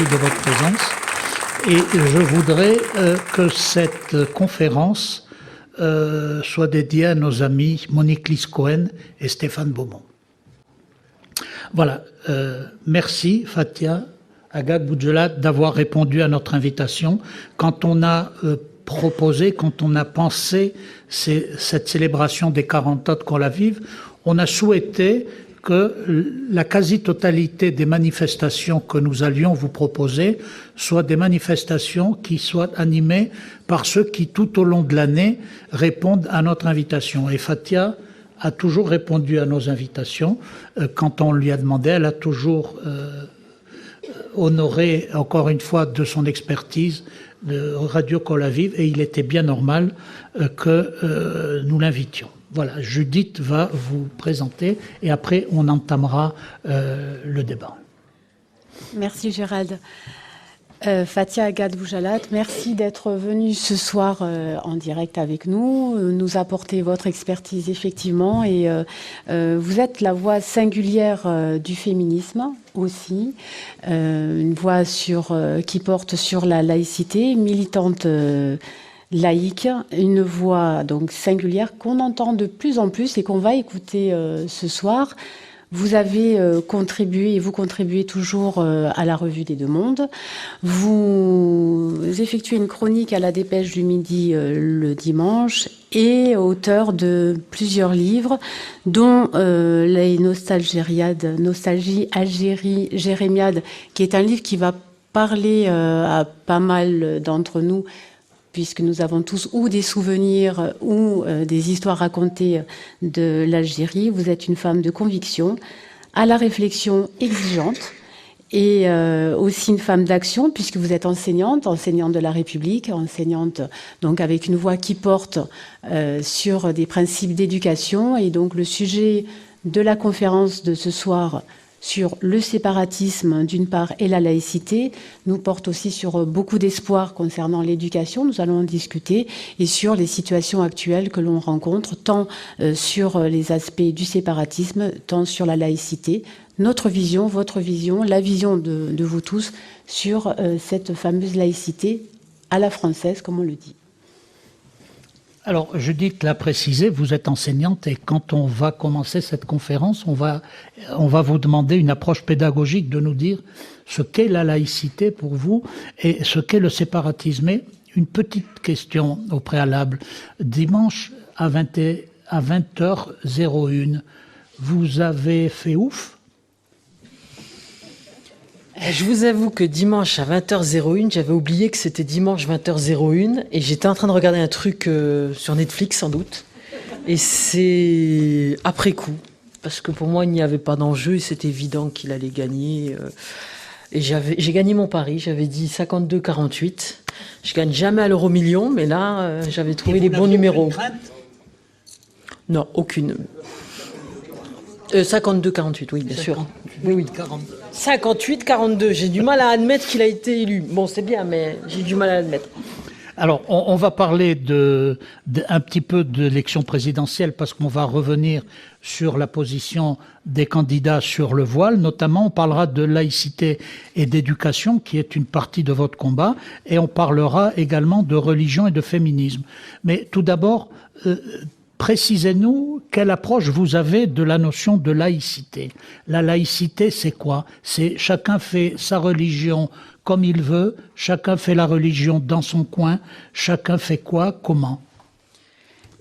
de votre présence. Et je voudrais que cette conférence soit dédiée à nos amis Monique Lys-Cohen et Stéphane Beaumont. Voilà. Merci, Fathia Agag Boujellat, d'avoir répondu à notre invitation. Quand on a proposé, quand on a pensé cette célébration des 40 ans qu'on la vive, on a souhaité que la quasi-totalité des manifestations que nous allions vous proposer soient des manifestations qui soient animées par ceux qui, tout au long de l'année, répondent à notre invitation. Et Fathia a toujours répondu à nos invitations. Quand on lui a demandé, elle a toujours honoré, encore une fois, de son expertise de Radio Colavive, et il était bien normal que nous l'invitions. Voilà, Judith va vous présenter et après on entamera le débat. Merci Gérald. Fathia Agag Boujellat, merci d'être venue ce soir en direct avec nous, nous apporter votre expertise effectivement, et vous êtes la voix singulière du féminisme aussi, une voix qui porte sur la laïcité, militante laïque, une voix donc singulière qu'on entend de plus en plus et qu'on va écouter ce soir. Vous avez contribué et vous contribuez toujours à la Revue des Deux Mondes. Vous effectuez une chronique à la Dépêche du Midi le dimanche et auteur de plusieurs livres, dont les Nostalgie Algérie Jérémiade, qui est un livre qui va parler à pas mal d'entre nous, puisque nous avons tous ou des souvenirs ou des histoires racontées de l'Algérie. Vous êtes une femme de conviction, à la réflexion exigeante, et aussi une femme d'action, puisque vous êtes enseignante de la République, enseignante donc avec une voix qui porte sur des principes d'éducation. Et donc le sujet de la conférence de ce soir sur le séparatisme d'une part et la laïcité nous porte aussi sur beaucoup d'espoir concernant l'éducation, nous allons en discuter, et sur les situations actuelles que l'on rencontre, tant sur les aspects du séparatisme, tant sur la laïcité. Notre vision, votre vision, la vision de vous tous sur cette fameuse laïcité à la française, comme on le dit. Alors, Judith l'a précisé, vous êtes enseignante et quand on va commencer cette conférence, on va vous demander une approche pédagogique, de nous dire ce qu'est la laïcité pour vous et ce qu'est le séparatisme. Et une petite question au préalable. Dimanche à 20h01, vous avez fait ouf ? Je vous avoue que dimanche à 20h01, j'avais oublié que c'était dimanche 20h01 et j'étais en train de regarder un truc sur Netflix sans doute. Et c'est après coup, parce que pour moi il n'y avait pas d'enjeu et c'était évident qu'il allait gagner. Et j'ai gagné mon pari, j'avais dit 52-48. Je gagne jamais à l'euro-million, mais là j'avais trouvé les bons numéros. Non, aucune. 52-48, oui, bien sûr. Oui. 58-42, j'ai du mal à admettre qu'il a été élu. Bon, c'est bien, mais j'ai du mal à l'admettre. Alors, on va parler un petit peu de l'élection présidentielle parce qu'on va revenir sur la position des candidats sur le voile. Notamment, on parlera de laïcité et d'éducation, qui est une partie de votre combat, et on parlera également de religion et de féminisme. Mais tout d'abord, précisez-nous quelle approche vous avez de la notion de laïcité. La laïcité, c'est quoi? C'est chacun fait sa religion comme il veut, chacun fait la religion dans son coin, chacun fait quoi, comment?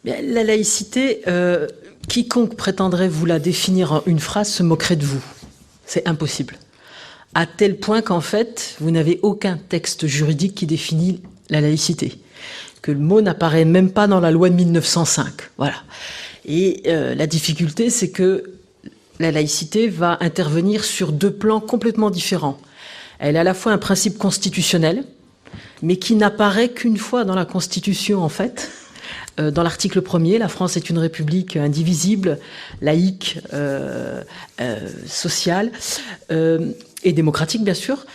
La laïcité, quiconque prétendrait vous la définir en une phrase se moquerait de vous. C'est impossible. À tel point qu'en fait, vous n'avez aucun texte juridique qui définit la laïcité. Que le mot n'apparaît même pas dans la loi de 1905. Voilà. Et la difficulté, c'est que la laïcité va intervenir sur deux plans complètement différents. Elle a à la fois un principe constitutionnel, mais qui n'apparaît qu'une fois dans la Constitution, en fait. Dans l'article 1er, la France est une république indivisible, laïque, sociale et démocratique, bien sûr.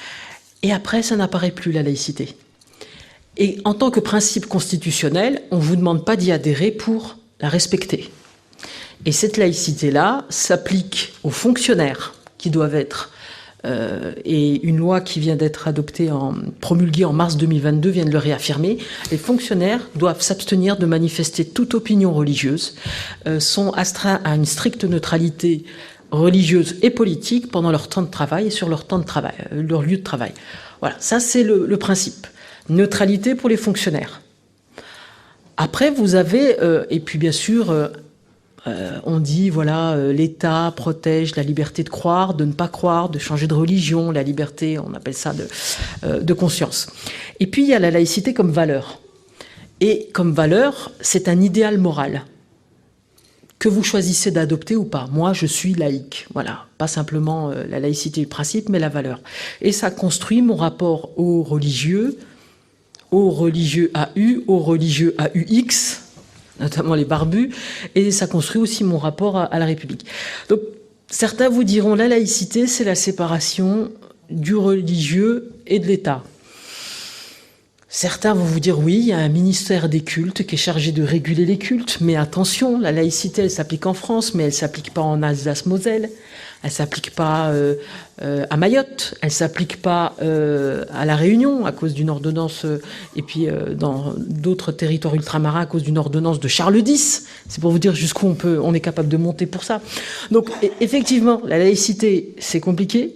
Et après, ça n'apparaît plus, la laïcité. Et en tant que principe constitutionnel, on ne vous demande pas d'y adhérer pour la respecter. Et cette laïcité-là s'applique aux fonctionnaires qui doivent être et une loi qui vient d'être promulguée en mars 2022 vient de le réaffirmer, les fonctionnaires doivent s'abstenir de manifester toute opinion religieuse, sont astreints à une stricte neutralité religieuse et politique pendant leur temps de travail et sur leur temps de travail, leur lieu de travail. Voilà, ça c'est le principe. Neutralité pour les fonctionnaires. Après, vous avez, et puis bien sûr, on dit, voilà, l'État protège la liberté de croire, de ne pas croire, de changer de religion, la liberté, on appelle ça de conscience. Et puis, il y a la laïcité comme valeur. Et comme valeur, c'est un idéal moral que vous choisissez d'adopter ou pas. Moi, je suis laïque, voilà. Pas simplement la laïcité du principe, mais la valeur. Et ça construit mon rapport aux religieux AU, aux religieux AUX, notamment les barbus, et ça construit aussi mon rapport à la République. Donc, certains vous diront, la laïcité, c'est la séparation du religieux et de l'État. Certains vont vous dire, oui, il y a un ministère des cultes qui est chargé de réguler les cultes, mais attention, la laïcité, elle s'applique en France, mais elle ne s'applique pas en Alsace-Moselle, elle ne s'applique pas à Mayotte, elle ne s'applique pas à La Réunion à cause d'une ordonnance, et puis dans d'autres territoires ultramarins à cause d'une ordonnance de Charles X. C'est pour vous dire jusqu'où on est capable de monter pour ça. Donc effectivement, la laïcité, c'est compliqué,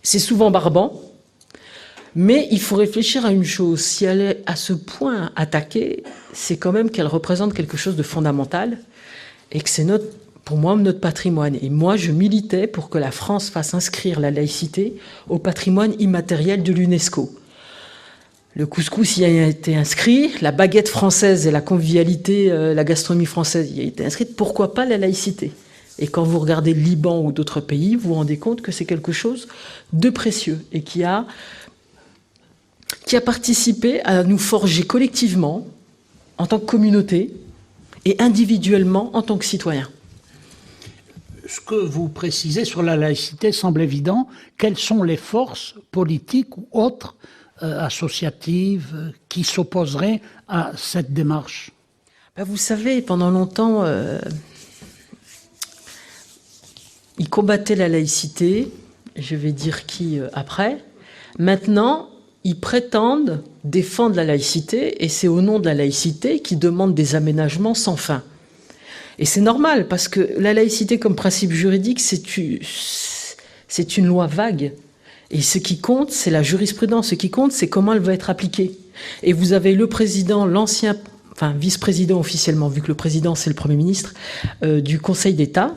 c'est souvent barbant, mais il faut réfléchir à une chose. Si elle est à ce point attaquée, c'est quand même qu'elle représente quelque chose de fondamental et que c'est pour moi, notre patrimoine. Et moi, je militais pour que la France fasse inscrire la laïcité au patrimoine immatériel de l'UNESCO. Le couscous y a été inscrit, la baguette française et la convivialité, la gastronomie française y a été inscrite. Pourquoi pas la laïcité ? Et quand vous regardez le Liban ou d'autres pays, vous vous rendez compte que c'est quelque chose de précieux et qui a participé à nous forger collectivement, en tant que communauté, et individuellement en tant que citoyens. Ce que vous précisez sur la laïcité semble évident. Quelles sont les forces politiques ou autres associatives qui s'opposeraient à cette démarche ? Vous savez, pendant longtemps, ils combattaient la laïcité, je vais dire qui après. Maintenant, ils prétendent défendre la laïcité, et c'est au nom de la laïcité qu'ils demandent des aménagements sans fin. Et c'est normal, parce que la laïcité comme principe juridique, c'est une loi vague. Et ce qui compte, c'est la jurisprudence. Ce qui compte, c'est comment elle va être appliquée. Et vous avez le président, vice-président officiellement, vu que le président, c'est le Premier ministre, du Conseil d'État,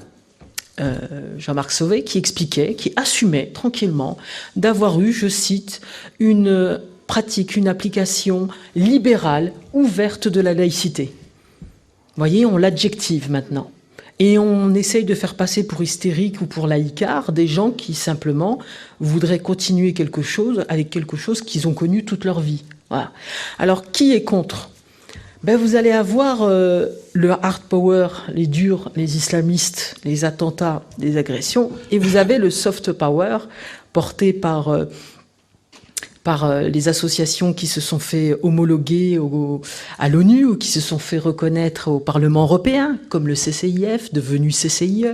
Jean-Marc Sauvé, qui expliquait, qui assumait tranquillement d'avoir eu, je cite, une pratique, une application libérale, ouverte de la laïcité. Vous voyez, on l'adjective maintenant. Et on essaye de faire passer pour hystérique ou pour laïcard des gens qui simplement voudraient continuer quelque chose avec quelque chose qu'ils ont connu toute leur vie. Voilà. Alors, qui est contre ? Vous allez avoir le hard power, les durs, les islamistes, les attentats, les agressions, et vous avez le soft power porté par les associations qui se sont fait homologuer à l'ONU ou qui se sont fait reconnaître au Parlement européen, comme le CCIF, devenu CCIE.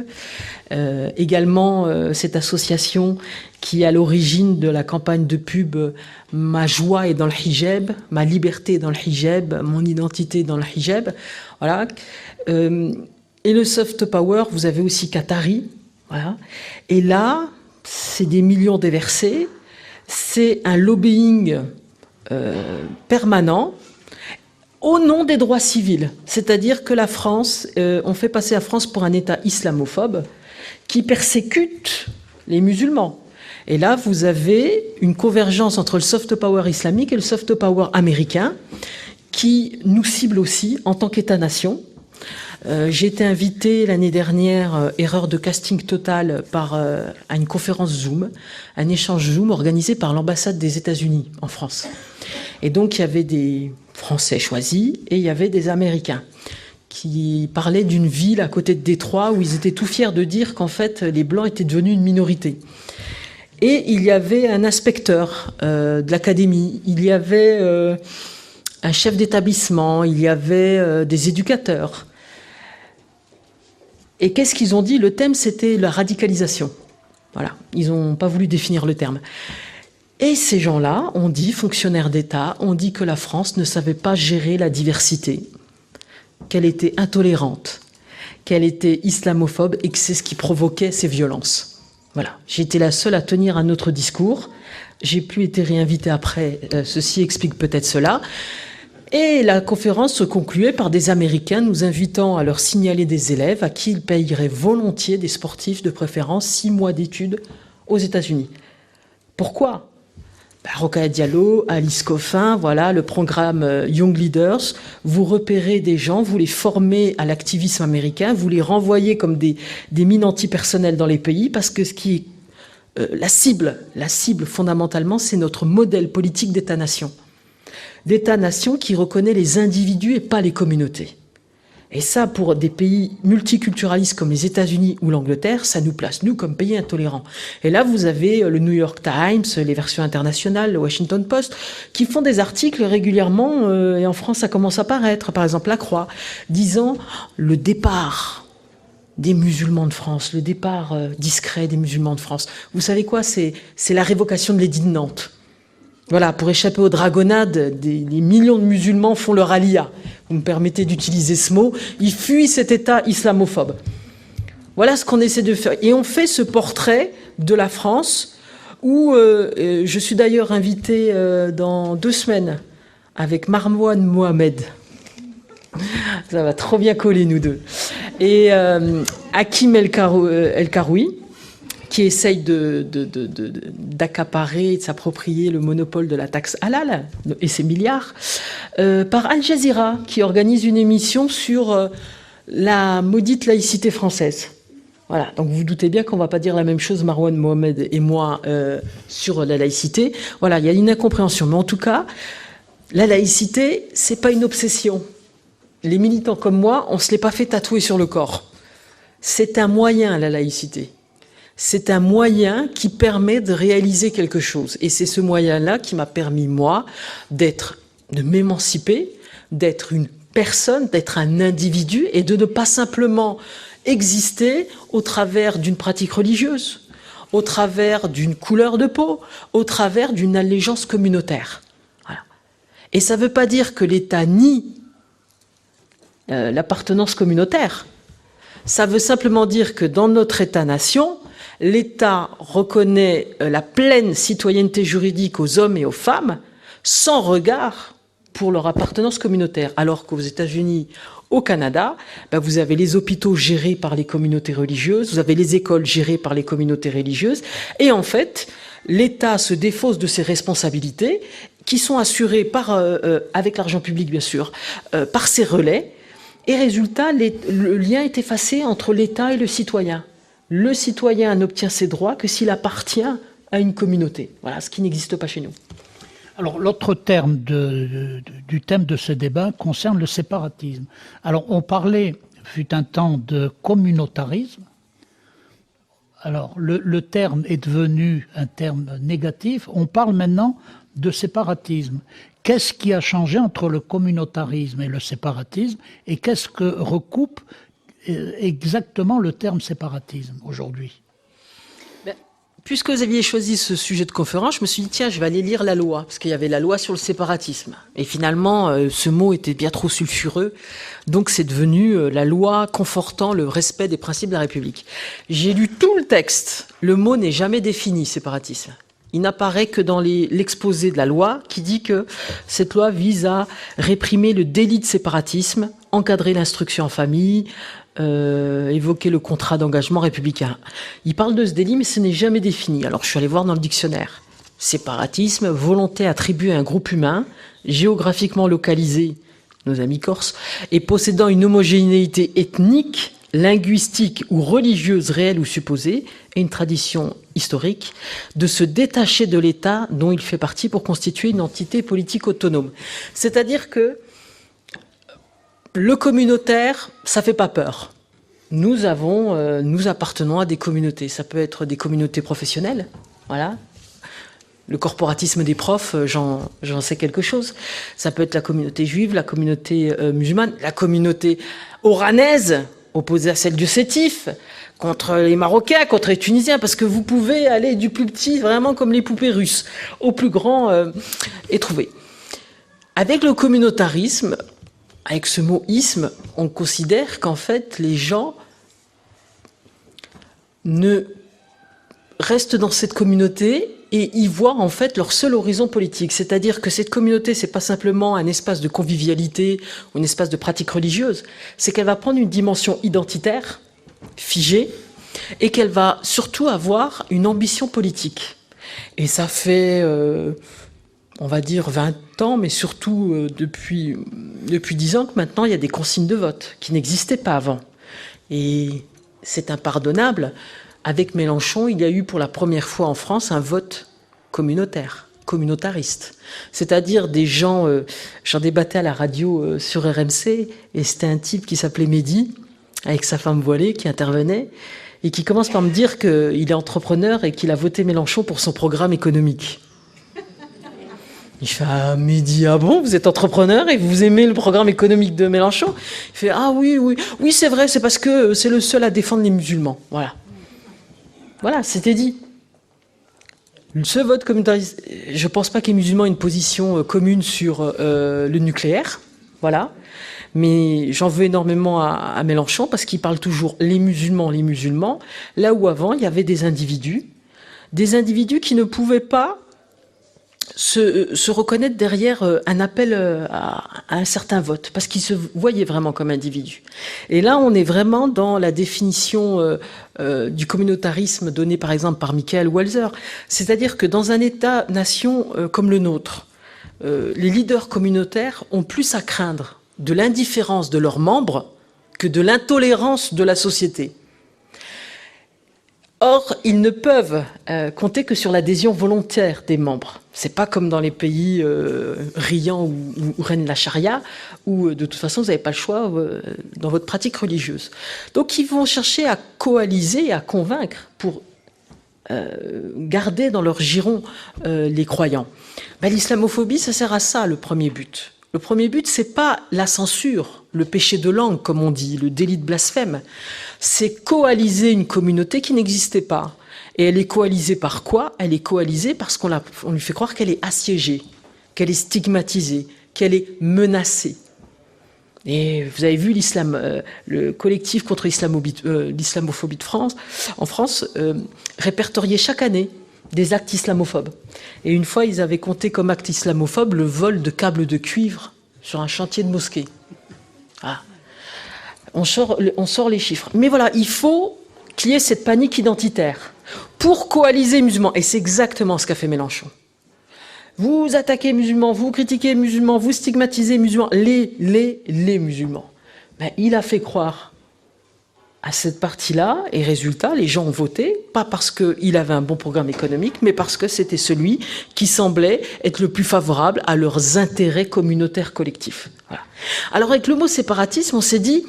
Également, cette association qui est à l'origine de la campagne de pub « Ma joie est dans le hijab »,« Ma liberté est dans le hijab »,« Mon identité est dans le hijab ». Voilà. Et le soft power, vous avez aussi Qatari. Voilà. Et là, c'est des millions déversés. C'est un lobbying permanent au nom des droits civils. C'est-à-dire que la France, on fait passer la France pour un État islamophobe qui persécute les musulmans. Et là, vous avez une convergence entre le soft power islamique et le soft power américain qui nous cible aussi en tant qu'État-nation. J'ai été invitée l'année dernière, erreur de casting totale, à une conférence Zoom, un échange Zoom organisé par l'ambassade des États-Unis en France. Et donc, il y avait des Français choisis et il y avait des Américains qui parlaient d'une ville à côté de Détroit où ils étaient tout fiers de dire qu'en fait, les Blancs étaient devenus une minorité. Et il y avait un inspecteur de l'académie, il y avait un chef d'établissement, il y avait des éducateurs. Et qu'est-ce qu'ils ont dit ? Le thème, c'était la radicalisation. Voilà, ils n'ont pas voulu définir le terme. Et ces gens-là ont dit, fonctionnaires d'État, ont dit que la France ne savait pas gérer la diversité, qu'elle était intolérante, qu'elle était islamophobe et que c'est ce qui provoquait ces violences. Voilà, j'ai été la seule à tenir un autre discours. J'ai plus été réinvitée après, ceci explique peut-être cela. Et la conférence se concluait par des Américains nous invitant à leur signaler des élèves à qui ils payeraient volontiers des sportifs de préférence 6 mois d'études aux États-Unis. Pourquoi ? Rokhaya Diallo, Alice Coffin, voilà, le programme Young Leaders, vous repérez des gens, vous les formez à l'activisme américain, vous les renvoyez comme des mines antipersonnelles dans les pays, parce que ce qui est la cible fondamentalement, c'est notre modèle politique d'État-nation. D'État-nation qui reconnaît les individus et pas les communautés. Et ça, pour des pays multiculturalistes comme les États-Unis ou l'Angleterre, ça nous place, nous, comme pays intolérants. Et là, vous avez le New York Times, les versions internationales, le Washington Post, qui font des articles régulièrement, et en France, ça commence à paraître. Par exemple, La Croix, disant le départ des musulmans de France, le départ discret des musulmans de France. Vous savez quoi ? C'est la révocation de l'édit de Nantes. Voilà, pour échapper aux dragonnades, des millions de musulmans font leur alia. Vous me permettez d'utiliser ce mot. Ils fuient cet État islamophobe. Voilà ce qu'on essaie de faire. Et on fait ce portrait de la France où je suis d'ailleurs invitée dans 2 semaines avec Marwan Mohamed. Ça va trop bien coller, nous deux. Et Hakim El-Karoui, qui essaye d'accaparer, de s'approprier le monopole de la taxe halal et ses milliards, par Al Jazeera, qui organise une émission sur la maudite laïcité française. Voilà, donc vous vous doutez bien qu'on ne va pas dire la même chose, Marwan Mohamed et moi, sur la laïcité. Voilà, il y a une incompréhension. Mais en tout cas, la laïcité, ce n'est pas une obsession. Les militants comme moi, on ne se l'est pas fait tatouer sur le corps. C'est un moyen, la laïcité. C'est un moyen qui permet de réaliser quelque chose. Et c'est ce moyen-là qui m'a permis, moi, de m'émanciper, d'être une personne, d'être un individu et de ne pas simplement exister au travers d'une pratique religieuse, au travers d'une couleur de peau, au travers d'une allégeance communautaire. Voilà. Et ça ne veut pas dire que l'État nie l'appartenance communautaire. Ça veut simplement dire que dans notre État-nation, l'État reconnaît la pleine citoyenneté juridique aux hommes et aux femmes sans regard pour leur appartenance communautaire. Alors qu'aux États-Unis, au Canada, vous avez les hôpitaux gérés par les communautés religieuses, vous avez les écoles gérées par les communautés religieuses, et en fait, l'État se défausse de ses responsabilités qui sont assurées avec l'argent public bien sûr, par ses relais, et résultat, le lien est effacé entre l'État et le citoyen. Le citoyen n'obtient ses droits que s'il appartient à une communauté. Voilà, ce qui n'existe pas chez nous. Alors, l'autre terme du thème de ce débat concerne le séparatisme. Alors, on parlait, fut un temps, de communautarisme. Alors, le terme est devenu un terme négatif. On parle maintenant de séparatisme. Qu'est-ce qui a changé entre le communautarisme et le séparatisme? Et qu'est-ce que recoupe exactement le terme séparatisme aujourd'hui? Puisque vous aviez choisi ce sujet de conférence, je me suis dit, tiens, je vais aller lire la loi, parce qu'il y avait la loi sur le séparatisme. Et finalement, ce mot était bien trop sulfureux, donc c'est devenu la loi confortant le respect des principes de la République. J'ai lu tout le texte, le mot n'est jamais défini, séparatisme. Il n'apparaît que dans l'exposé de la loi qui dit que cette loi vise à réprimer le délit de séparatisme, encadrer l'instruction en famille, évoquer le contrat d'engagement républicain. Il parle de ce délit, mais ce n'est jamais défini. Alors je suis allé voir dans le dictionnaire. Séparatisme, volonté attribuée à un groupe humain, géographiquement localisé, nos amis corses, et possédant une homogénéité ethnique, linguistique ou religieuse réelle ou supposée, et une tradition historique, de se détacher de l'État dont il fait partie pour constituer une entité politique autonome. C'est-à-dire que le communautaire, ça fait pas peur. Nous appartenons à des communautés. Ça peut être des communautés professionnelles, voilà. Le corporatisme des profs, j'en sais quelque chose. Ça peut être la communauté juive, la communauté musulmane, la communauté oranaise, opposée à celle du Sétif, contre les Marocains, contre les Tunisiens, parce que vous pouvez aller du plus petit, vraiment comme les poupées russes, au plus grand et trouver. Avec le communautarisme, avec ce mot isme, on considère qu'en fait les gens ne restent dans cette communauté et y voient en fait leur seul horizon politique. C'est-à-dire que cette communauté, c'est pas simplement un espace de convivialité ou un espace de pratique religieuse, c'est qu'elle va prendre une dimension identitaire, figée, et qu'elle va surtout avoir une ambition politique. Et ça fait, on va dire, 20 ans, mais surtout depuis 10 ans que maintenant, il y a des consignes de vote qui n'existaient pas avant. Et c'est impardonnable. Avec Mélenchon, il y a eu pour la première fois en France un vote communautariste. C'est-à-dire des gens, j'en débattais à la radio sur RMC, et c'était un type qui s'appelait Mehdi, avec sa femme voilée, qui intervenait, et qui commence par me dire qu'il est entrepreneur et qu'il a voté Mélenchon pour son programme économique. Il fait « Ah, Mehdi, ah bon, vous êtes entrepreneur et vous aimez le programme économique de Mélenchon ?» Il fait « Ah oui, c'est vrai, c'est parce que c'est le seul à défendre les musulmans. » Voilà, c'était dit. Ce vote communautariste, je ne pense pas que les musulmans aient une position commune sur le nucléaire, voilà. Mais j'en veux énormément à Mélenchon parce qu'il parle toujours les musulmans, là où avant il y avait des individus qui ne pouvaient pas se reconnaître derrière un appel à un certain vote, parce qu'ils se voyaient vraiment comme individus. Et là, on est vraiment dans la définition du communautarisme donnée par exemple par Michael Walzer. C'est-à-dire que dans un État-nation comme le nôtre, les leaders communautaires ont plus à craindre de l'indifférence de leurs membres que de l'intolérance de la société. Or, ils ne peuvent compter que sur l'adhésion volontaire des membres. C'est pas comme dans les pays riants où règne la charia, où de toute façon vous n'avez pas le choix dans votre pratique religieuse. Donc ils vont chercher à coaliser, à convaincre pour garder dans leur giron les croyants. L'islamophobie, ça sert à ça, le premier but. Le premier but, c'est pas la censure, le péché de langue, comme on dit, le délit de blasphème. C'est coaliser une communauté qui n'existait pas. Et elle est coalisée par quoi? Elle est coalisée parce qu'on lui fait croire qu'elle est assiégée, qu'elle est stigmatisée, qu'elle est menacée. Et vous avez vu le collectif contre l'islamophobie de France, en France, répertorier chaque année des actes islamophobes. Et une fois, ils avaient compté comme acte islamophobe le vol de câbles de cuivre sur un chantier de mosquée. Ah. On sort les chiffres. Mais voilà, il faut qu'il y ait cette panique identitaire pour coaliser les musulmans. Et c'est exactement ce qu'a fait Mélenchon. Vous attaquez les musulmans, vous critiquez les musulmans, vous stigmatisez les musulmans, les musulmans. Il a fait croire à cette partie-là, et résultat, les gens ont voté, pas parce qu'il avait un bon programme économique, mais parce que c'était celui qui semblait être le plus favorable à leurs intérêts communautaires collectifs. Voilà. Alors avec le mot séparatisme, on s'est dit,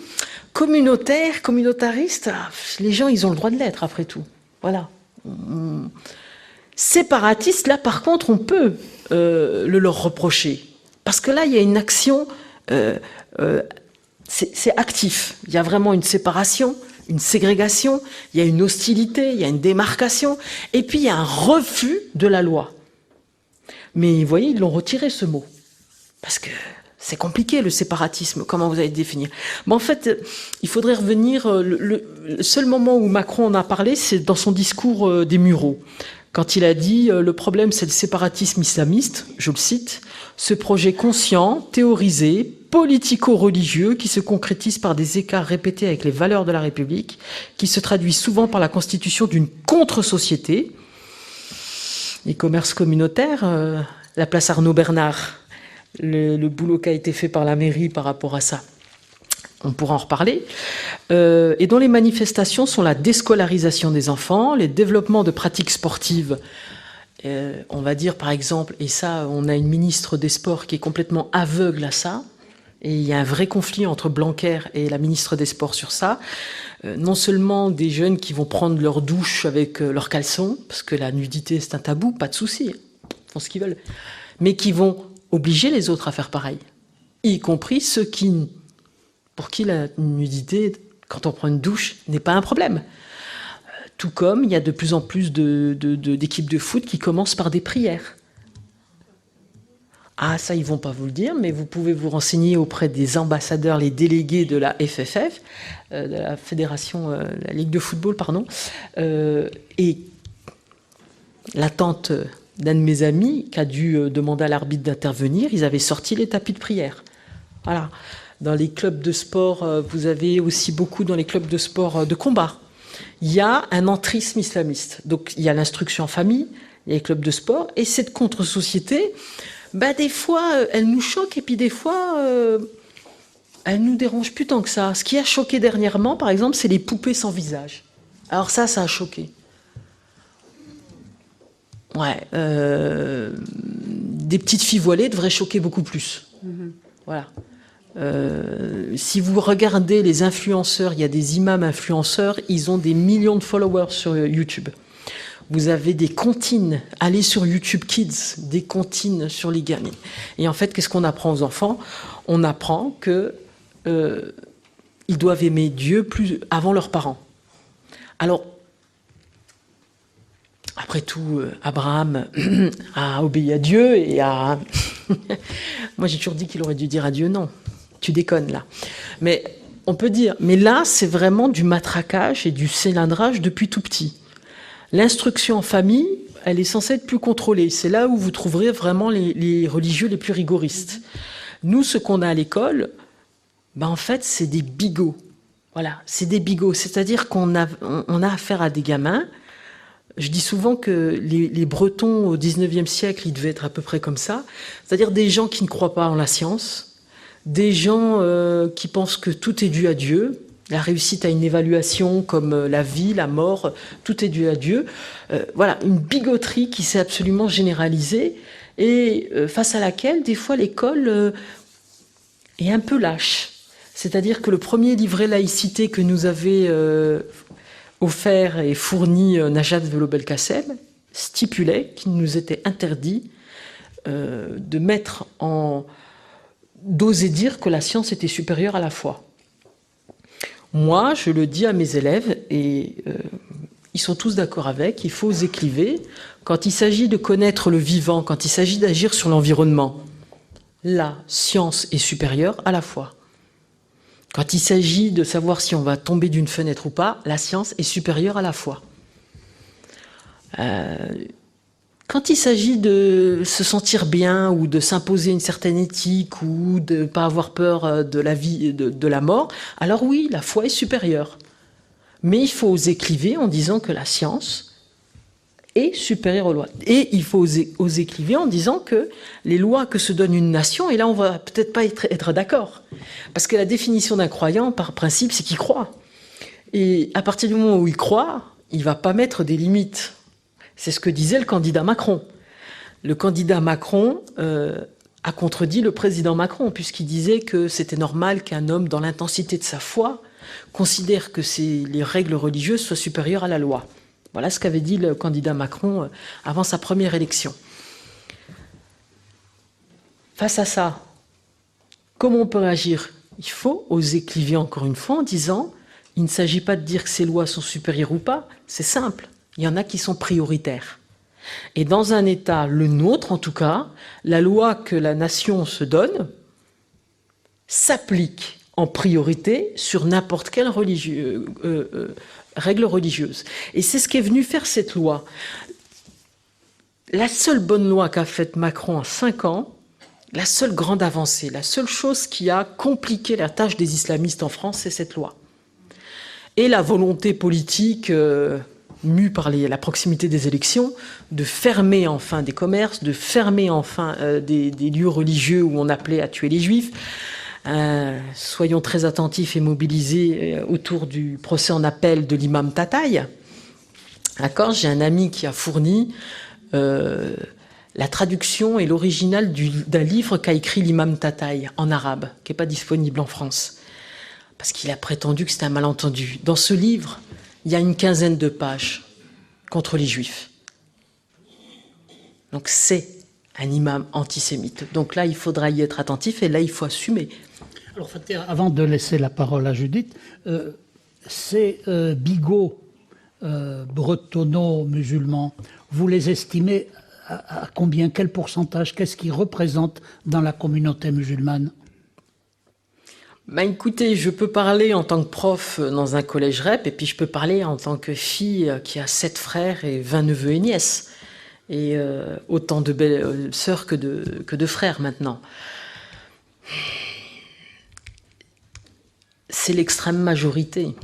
communautaire, communautariste, les gens, ils ont le droit de l'être, après tout. Voilà. Séparatiste, là, par contre, on peut le leur reprocher. Parce que là, il y a une action... c'est actif. Il y a vraiment une séparation, une ségrégation, il y a une hostilité, il y a une démarcation, et puis il y a un refus de la loi. Mais vous voyez, ils l'ont retiré, ce mot. Parce que c'est compliqué, le séparatisme, comment vous allez le définir. Mais en fait, il faudrait revenir... Le seul moment où Macron en a parlé, c'est dans son discours des Mureaux. Quand il a dit « Le problème, c'est le séparatisme islamiste », je le cite, « ce projet conscient, théorisé, politico-religieux qui se concrétise par des écarts répétés avec les valeurs de la République, qui se traduit souvent par la constitution d'une contre-société. » Les commerces communautaires, la place Arnaud Bernard, le boulot qui a été fait par la mairie par rapport à ça. On pourra en reparler, et dont les manifestations sont la déscolarisation des enfants, les développements de pratiques sportives, on va dire par exemple, et ça on a une ministre des Sports qui est complètement aveugle à ça, et il y a un vrai conflit entre Blanquer et la ministre des Sports sur ça, non seulement des jeunes qui vont prendre leur douche avec leurs caleçons, parce que la nudité c'est un tabou, pas de souci, ils font ce qu'ils veulent, mais qui vont obliger les autres à faire pareil, y compris ceux pour qui la nudité, quand on prend une douche, n'est pas un problème. Tout comme il y a de plus en plus d'équipes de foot qui commencent par des prières. Ah, ça, ils ne vont pas vous le dire, mais vous pouvez vous renseigner auprès des ambassadeurs, les délégués de la FFF, de la Fédération, la Ligue de football, pardon. Et la tante d'un de mes amis qui a dû demander à l'arbitre d'intervenir, ils avaient sorti les tapis de prière. Voilà. Dans les clubs de sport, vous avez aussi beaucoup dans les clubs de sport de combat. Il y a un entrisme islamiste. Donc, il y a l'instruction en famille, il y a les clubs de sport, et cette contre-société, des fois, elle nous choque, et puis des fois, elle nous dérange plus tant que ça. Ce qui a choqué dernièrement, par exemple, c'est les poupées sans visage. Alors ça a choqué. Ouais. Des petites filles voilées devraient choquer beaucoup plus. Voilà. Si vous regardez les influenceurs, il y a des imams influenceurs, ils ont des millions de followers sur YouTube. Vous avez des comptines, allez sur YouTube Kids, des comptines sur les gamines. Et en fait, qu'est-ce qu'on apprend aux enfants? On apprend que ils doivent aimer Dieu plus avant leurs parents. Alors, après tout, Abraham a obéi à Dieu et a... Moi, j'ai toujours dit qu'il aurait dû dire à Dieu non. Tu déconnes, là. Mais on peut dire... Mais là, c'est vraiment du matraquage et du célindrage depuis tout petit. L'instruction en famille, elle est censée être plus contrôlée. C'est là où vous trouverez vraiment les religieux les plus rigoristes. Nous, ce qu'on a à l'école, en fait, c'est des bigots. Voilà, c'est des bigots. C'est-à-dire qu'on a affaire à des gamins. Je dis souvent que les Bretons au 19e siècle, ils devaient être à peu près comme ça. C'est-à-dire des gens qui ne croient pas en la science, des gens qui pensent que tout est dû à Dieu. La réussite à une évaluation comme la vie, la mort, tout est dû à Dieu. Voilà, une bigoterie qui s'est absolument généralisée et face à laquelle, des fois, l'école est un peu lâche. C'est-à-dire que le premier livret laïcité que nous avait offert et fourni Najat Vallaud-Belkacem stipulait qu'il nous était interdit d'oser dire que la science était supérieure à la foi. Moi, je le dis à mes élèves, et ils sont tous d'accord avec, il faut oser cliver. Quand il s'agit de connaître le vivant, quand il s'agit d'agir sur l'environnement, la science est supérieure à la foi. Quand il s'agit de savoir si on va tomber d'une fenêtre ou pas, la science est supérieure à la foi. Quand il s'agit de se sentir bien ou de s'imposer une certaine éthique ou de ne pas avoir peur de la vie, de la mort, alors oui, la foi est supérieure. Mais il faut oser cliver en disant que la science est supérieure aux lois. Et il faut oser cliver en disant que les lois que se donne une nation, et là on va peut-être pas être d'accord, parce que la définition d'un croyant, par principe, c'est qu'il croit. Et à partir du moment où il croit, il ne va pas mettre des limites. C'est ce que disait le candidat Macron. Le candidat Macron a contredit le président Macron, puisqu'il disait que c'était normal qu'un homme, dans l'intensité de sa foi, considère que les règles religieuses soient supérieures à la loi. Voilà ce qu'avait dit le candidat Macron avant sa première élection. Face à ça, comment on peut réagir? Il faut oser cliver encore une fois en disant il ne s'agit pas de dire que ces lois sont supérieures ou pas, c'est simple. Il y en a qui sont prioritaires. Et dans un État, le nôtre en tout cas, la loi que la nation se donne s'applique en priorité sur n'importe quelle règle religieuse. Et c'est ce qu'est venu faire cette loi. La seule bonne loi qu'a faite Macron en 5 ans, la seule grande avancée, la seule chose qui a compliqué la tâche des islamistes en France, c'est cette loi. Et la volonté politique... mue par la proximité des élections, de fermer enfin des commerces, de fermer enfin des lieux religieux où on appelait à tuer les juifs. Soyons très attentifs et mobilisés autour du procès en appel de l'imam Tataï. D'accord ? J'ai un ami qui a fourni la traduction et l'original d'un livre qu'a écrit l'imam Tataï en arabe, qui n'est pas disponible en France, parce qu'il a prétendu que c'était un malentendu. Dans ce livre, il y a une 15aine de pages contre les Juifs. Donc c'est un imam antisémite. Donc là, il faudra y être attentif et là, il faut assumer. Alors, Fatia, avant de laisser la parole à Judith, ces bigots bretonno-musulmans, vous les estimez à combien, quel pourcentage, qu'est-ce qu'ils représentent dans la communauté musulmane? Ben écoutez, je peux parler en tant que prof dans un collège REP, et puis je peux parler en tant que fille qui a 7 frères et 20 neveux et nièces, et autant de belles sœurs que de frères maintenant. C'est l'extrême majorité,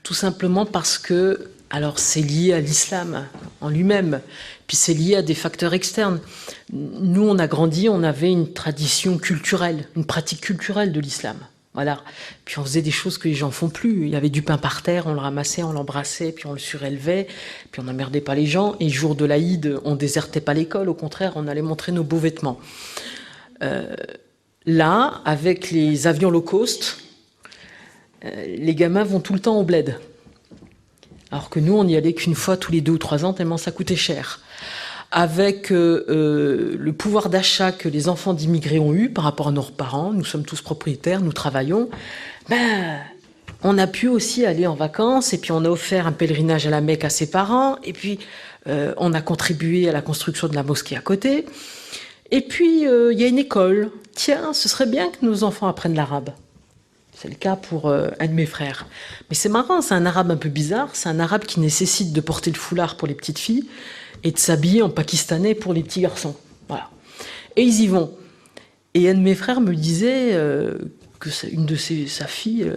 tout simplement parce que, alors c'est lié à l'islam en lui-même, puis c'est lié à des facteurs externes. Nous, on a grandi, on avait une tradition culturelle, une pratique culturelle de l'islam. Voilà. Puis on faisait des choses que les gens font plus. Il y avait du pain par terre, on le ramassait, on l'embrassait, puis on le surélevait, puis on n'emmerdait pas les gens. Et jour de l'Aïd, on désertait pas l'école, au contraire, on allait montrer nos beaux vêtements. Là, avec les avions low cost, les gamins vont tout le temps au bled. Alors que nous, on n'y allait qu'une fois tous les 2 ou 3 ans, tellement ça coûtait cher. Avec le pouvoir d'achat que les enfants d'immigrés ont eu par rapport à nos parents, nous sommes tous propriétaires, nous travaillons, ben, on a pu aussi aller en vacances, et puis on a offert un pèlerinage à la Mecque à ses parents, et puis on a contribué à la construction de la mosquée à côté. Et puis, il y a une école. Tiens, ce serait bien que nos enfants apprennent l'arabe. C'est le cas pour un de mes frères. Mais c'est marrant, c'est un arabe un peu bizarre. C'est un arabe qui nécessite de porter le foulard pour les petites filles et de s'habiller en pakistanais pour les petits garçons. Voilà. Et ils y vont. Et un de mes frères me disait que sa fille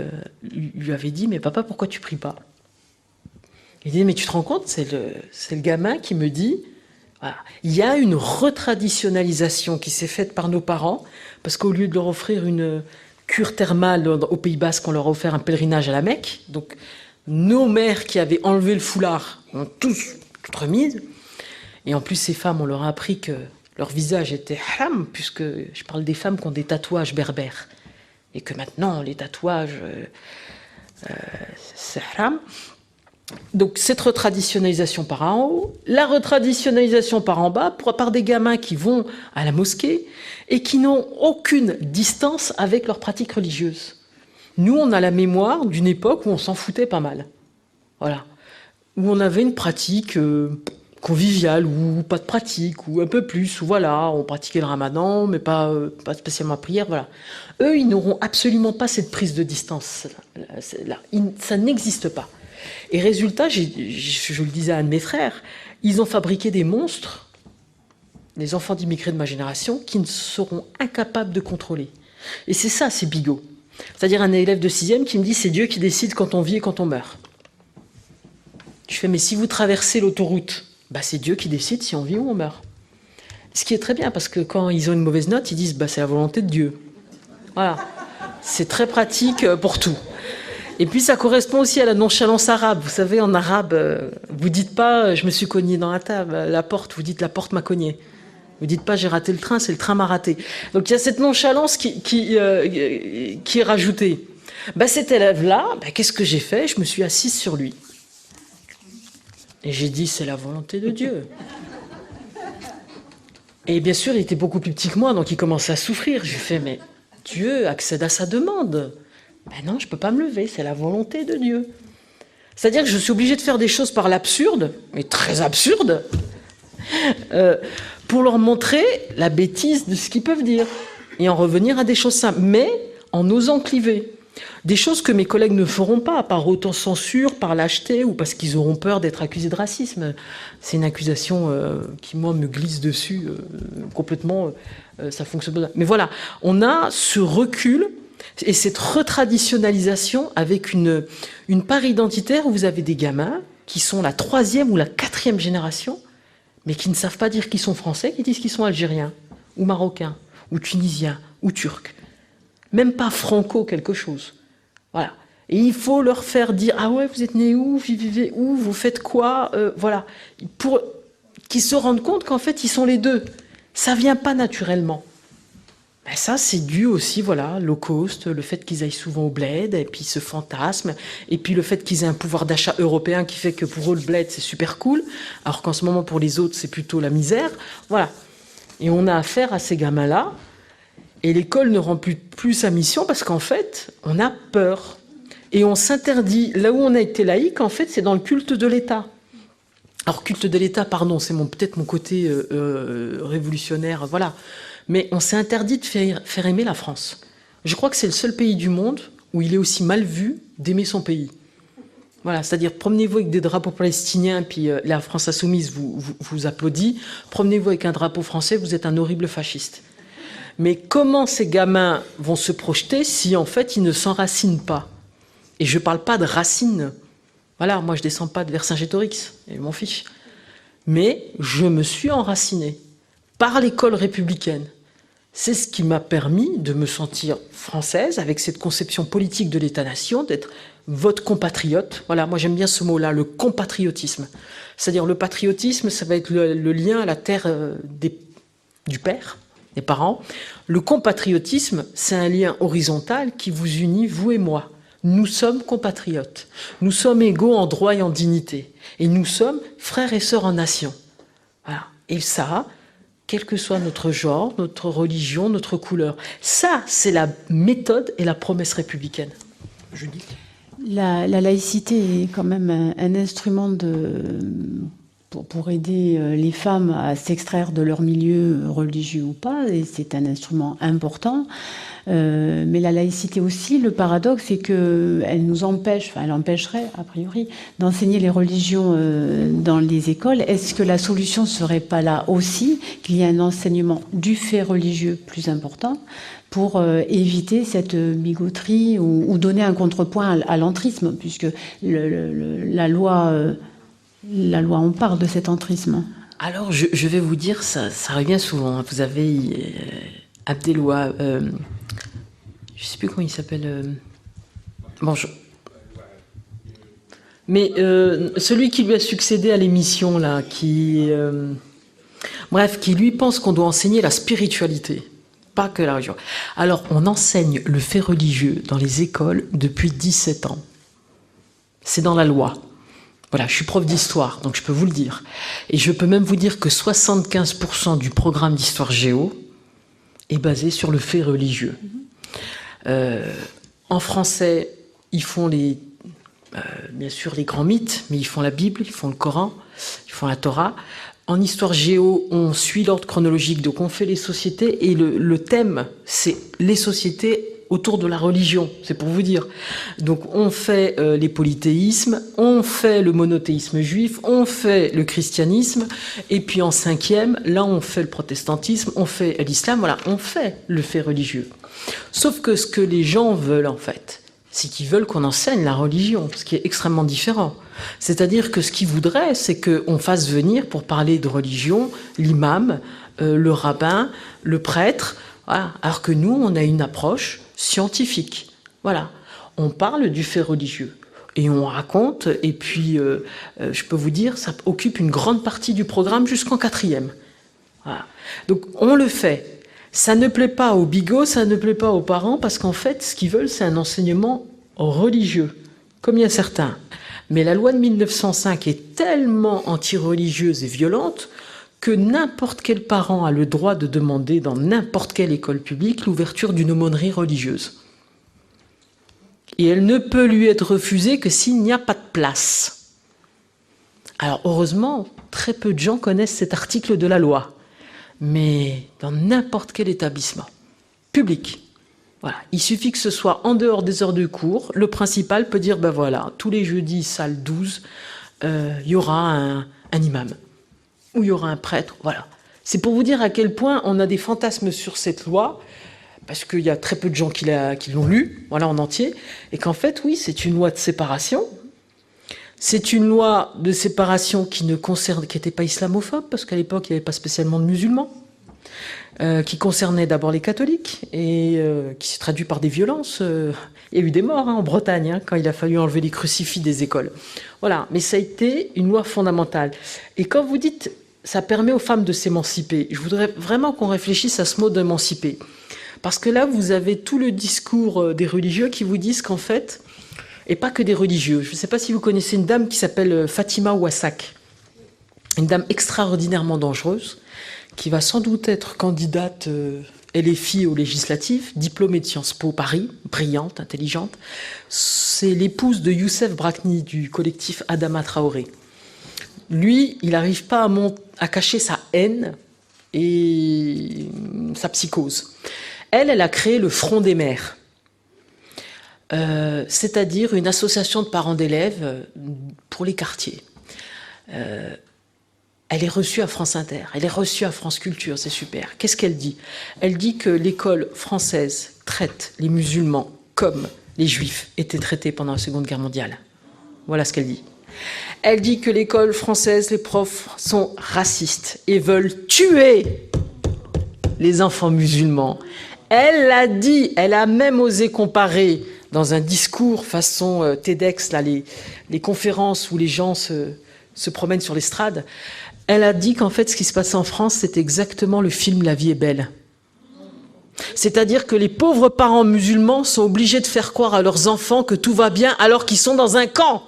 lui avait dit « Mais papa, pourquoi tu pries pas ?» Il dit « Mais tu te rends compte, c'est le gamin qui me dit... » Voilà. Il y a une retraditionnalisation qui s'est faite par nos parents, parce qu'au lieu de leur offrir une cure thermale au Pays Basque, on leur a offert un pèlerinage à la Mecque. Donc, nos mères qui avaient enlevé le foulard ont tous remise. Et en plus, ces femmes, on leur a appris que leur visage était haram, puisque je parle des femmes qui ont des tatouages berbères. Et que maintenant, les tatouages, c'est haram. Donc, cette retraditionnalisation par en haut, la retraditionnalisation par en bas, par des gamins qui vont à la mosquée et qui n'ont aucune distance avec leur pratique religieuse. Nous, on a la mémoire d'une époque où on s'en foutait pas mal. Voilà. Où on avait une pratique conviviale, ou pas de pratique, ou un peu plus, ou voilà, on pratiquait le ramadan, mais pas spécialement la prière, voilà. Eux, ils n'auront absolument pas cette prise de distance. Ça n'existe pas. Et résultat, je le disais à un de mes frères, ils ont fabriqué des monstres, les enfants d'immigrés de ma génération, qui ne seront incapables de contrôler. Et c'est ça, c'est bigot. C'est-à-dire un élève de 6e qui me dit « c'est Dieu qui décide quand on vit et quand on meurt ». Je fais « mais si vous traversez l'autoroute, bah, c'est Dieu qui décide si on vit ou on meurt ». Ce qui est très bien, parce que quand ils ont une mauvaise note, ils disent bah, « c'est la volonté de Dieu ». Voilà. C'est très pratique pour tout. Et puis ça correspond aussi à la nonchalance arabe. Vous savez, en arabe, vous dites pas « je me suis cogné dans la porte », vous dites « la porte m'a cogné ». Vous dites pas « j'ai raté le train », c'est « le train m'a raté ». Donc il y a cette nonchalance qui est rajoutée. Ben, cet élève-là, qu'est-ce que j'ai fait? Je me suis assise sur lui. Et j'ai dit « c'est la volonté de Dieu ». Et bien sûr, il était beaucoup plus petit que moi, donc il commençait à souffrir. Je lui ai fait « mais Dieu accède à sa demande ». Ben non, je ne peux pas me lever, c'est la volonté de Dieu. C'est-à-dire que je suis obligée de faire des choses par l'absurde, mais très absurde, pour leur montrer la bêtise de ce qu'ils peuvent dire, et en revenir à des choses simples, mais en osant cliver. Des choses que mes collègues ne feront pas, par autocensure, par lâcheté, ou parce qu'ils auront peur d'être accusés de racisme. C'est une accusation qui, moi, me glisse dessus complètement, ça fonctionne pas. Mais voilà, on a ce recul et cette retraditionnalisation avec une part identitaire où vous avez des gamins qui sont la 3e ou la 4e génération, mais qui ne savent pas dire qu'ils sont français, qui disent qu'ils sont algériens, ou marocains, ou tunisiens, ou turcs. Même pas franco quelque chose. Voilà. Et il faut leur faire dire « ah ouais, vous êtes nés où, vous vivez où, vous faites quoi ?» Voilà. Pour qu'ils se rendent compte qu'en fait, ils sont les deux. Ça vient pas naturellement. Ben ça, c'est dû aussi, voilà, low cost, le fait qu'ils aillent souvent au bled, et puis ce fantasme, et puis le fait qu'ils aient un pouvoir d'achat européen qui fait que pour eux, le bled, c'est super cool, alors qu'en ce moment, pour les autres, c'est plutôt la misère. Voilà. Et on a affaire à ces gamins-là, et l'école ne rend plus sa mission parce qu'en fait, on a peur. Et on s'interdit, là où on a été laïque, en fait, c'est dans le culte de l'État. Alors, culte de l'État, pardon, c'est peut-être mon côté révolutionnaire, voilà. Mais on s'est interdit de faire aimer la France. Je crois que c'est le seul pays du monde où il est aussi mal vu d'aimer son pays. Voilà, c'est-à-dire, promenez-vous avec des drapeaux palestiniens, puis la France insoumise vous applaudit. Promenez-vous avec un drapeau français, vous êtes un horrible fasciste. Mais comment ces gamins vont se projeter si, en fait, ils ne s'enracinent pas? Et je ne parle pas de racines. Voilà, moi, je ne descends pas de Vercingétorix, et m'en fiche. Mais je me suis enracinée par l'école républicaine. C'est ce qui m'a permis de me sentir française, avec cette conception politique de l'État-nation, d'être votre compatriote. Voilà, moi j'aime bien ce mot-là, le compatriotisme. C'est-à-dire le patriotisme, ça va être le lien à la terre du père, des parents. Le compatriotisme, c'est un lien horizontal qui vous unit, vous et moi. Nous sommes compatriotes. Nous sommes égaux en droit et en dignité. Et nous sommes frères et sœurs en nation. Voilà. Et ça, quel que soit notre genre, notre religion, notre couleur. Ça, c'est la méthode et la promesse républicaine. Judith ? La laïcité est quand même un instrument pour aider les femmes à s'extraire de leur milieu religieux ou pas, et c'est un instrument important. Mais la laïcité aussi, le paradoxe, c'est qu'elle nous empêche, enfin elle empêcherait a priori, d'enseigner les religions dans les écoles. Est-ce que la solution ne serait pas là aussi, qu'il y ait un enseignement du fait religieux plus important pour éviter cette bigoterie ou donner un contrepoint à l'entrisme, puisque la loi, on parle de cet entrisme. Alors, je vais vous dire, ça revient souvent. Vous avez Abdeloua, je ne sais plus comment il s'appelle. Mais celui qui lui a succédé à l'émission, là, qui lui pense qu'on doit enseigner la spiritualité, pas que la religion. Alors, on enseigne le fait religieux dans les écoles depuis 17 ans. C'est dans la loi. Voilà, je suis prof d'histoire, donc je peux vous le dire. Et je peux même vous dire que 75% du programme d'histoire géo est basé sur le fait religieux. En français, ils font bien sûr les grands mythes, mais ils font la Bible, ils font le Coran, ils font la Torah. En histoire géo, on suit l'ordre chronologique, donc on fait les sociétés, et le thème, c'est les sociétés autour de la religion, c'est pour vous dire. Donc on fait les polythéismes, on fait le monothéisme juif, on fait le christianisme, et puis en 5e, là on fait le protestantisme, on fait l'islam, voilà, on fait le fait religieux. Sauf que ce que les gens veulent en fait, c'est qu'ils veulent qu'on enseigne la religion, ce qui est extrêmement différent. C'est-à-dire que ce qu'ils voudraient, c'est qu'on fasse venir, pour parler de religion, l'imam, le rabbin, le prêtre, voilà. Alors que nous, on a une approche scientifique. Voilà. On parle du fait religieux. Et on raconte, et puis, je peux vous dire, ça occupe une grande partie du programme jusqu'en 4e. Voilà. Donc, on le fait. Ça ne plaît pas aux bigots, ça ne plaît pas aux parents, parce qu'en fait, ce qu'ils veulent, c'est un enseignement religieux, comme il y a certains. Mais la loi de 1905 est tellement anti-religieuse et violente que n'importe quel parent a le droit de demander dans n'importe quelle école publique l'ouverture d'une aumônerie religieuse. Et elle ne peut lui être refusée que s'il n'y a pas de place. Alors heureusement, très peu de gens connaissent cet article de la loi. Mais dans n'importe quel établissement public, voilà, il suffit que ce soit en dehors des heures de cours, le principal peut dire, ben voilà, tous les jeudis, salle 12, il y aura un imam, ou il y aura un prêtre, voilà. C'est pour vous dire à quel point on a des fantasmes sur cette loi, parce qu'il y a très peu de gens qui l'ont lu, voilà, en entier, et qu'en fait, oui, c'est une loi de séparation. C'est une loi de séparation qui n'était pas islamophobe, parce qu'à l'époque, il n'y avait pas spécialement de musulmans, qui concernait d'abord les catholiques, et qui s'est traduit par des violences. Il y a eu des morts en Bretagne, quand il a fallu enlever les crucifix des écoles. Voilà, mais ça a été une loi fondamentale. Et quand vous dites, ça permet aux femmes de s'émanciper, je voudrais vraiment qu'on réfléchisse à ce mot d'émanciper. Parce que là, vous avez tout le discours des religieux qui vous disent qu'en fait, et pas que des religieux. Je ne sais pas si vous connaissez une dame qui s'appelle Fatima Ouassak, une dame extraordinairement dangereuse, qui va sans doute être candidate Elle est fille aux législatives, diplômée de Sciences Po Paris, brillante, intelligente. C'est l'épouse de Youssef Brakni du collectif Adama Traoré. Lui, il n'arrive pas à cacher sa haine et sa psychose. Elle a créé le Front des mères. C'est-à-dire une association de parents d'élèves pour les quartiers. Elle est reçue à France Inter, elle est reçue à France Culture, c'est super. Qu'est-ce qu'elle dit? Elle dit que l'école française traite les musulmans comme les juifs étaient traités pendant la Seconde Guerre mondiale. Voilà ce qu'elle dit. Elle dit que l'école française, les profs sont racistes et veulent tuer les enfants musulmans. Elle l'a dit, elle a même osé comparer dans un discours façon TEDx, là, les conférences où les gens se promènent sur l'estrade. Elle a dit qu'en fait, ce qui se passe en France, c'est exactement le film La vie est belle. C'est-à-dire que les pauvres parents musulmans sont obligés de faire croire à leurs enfants que tout va bien alors qu'ils sont dans un camp.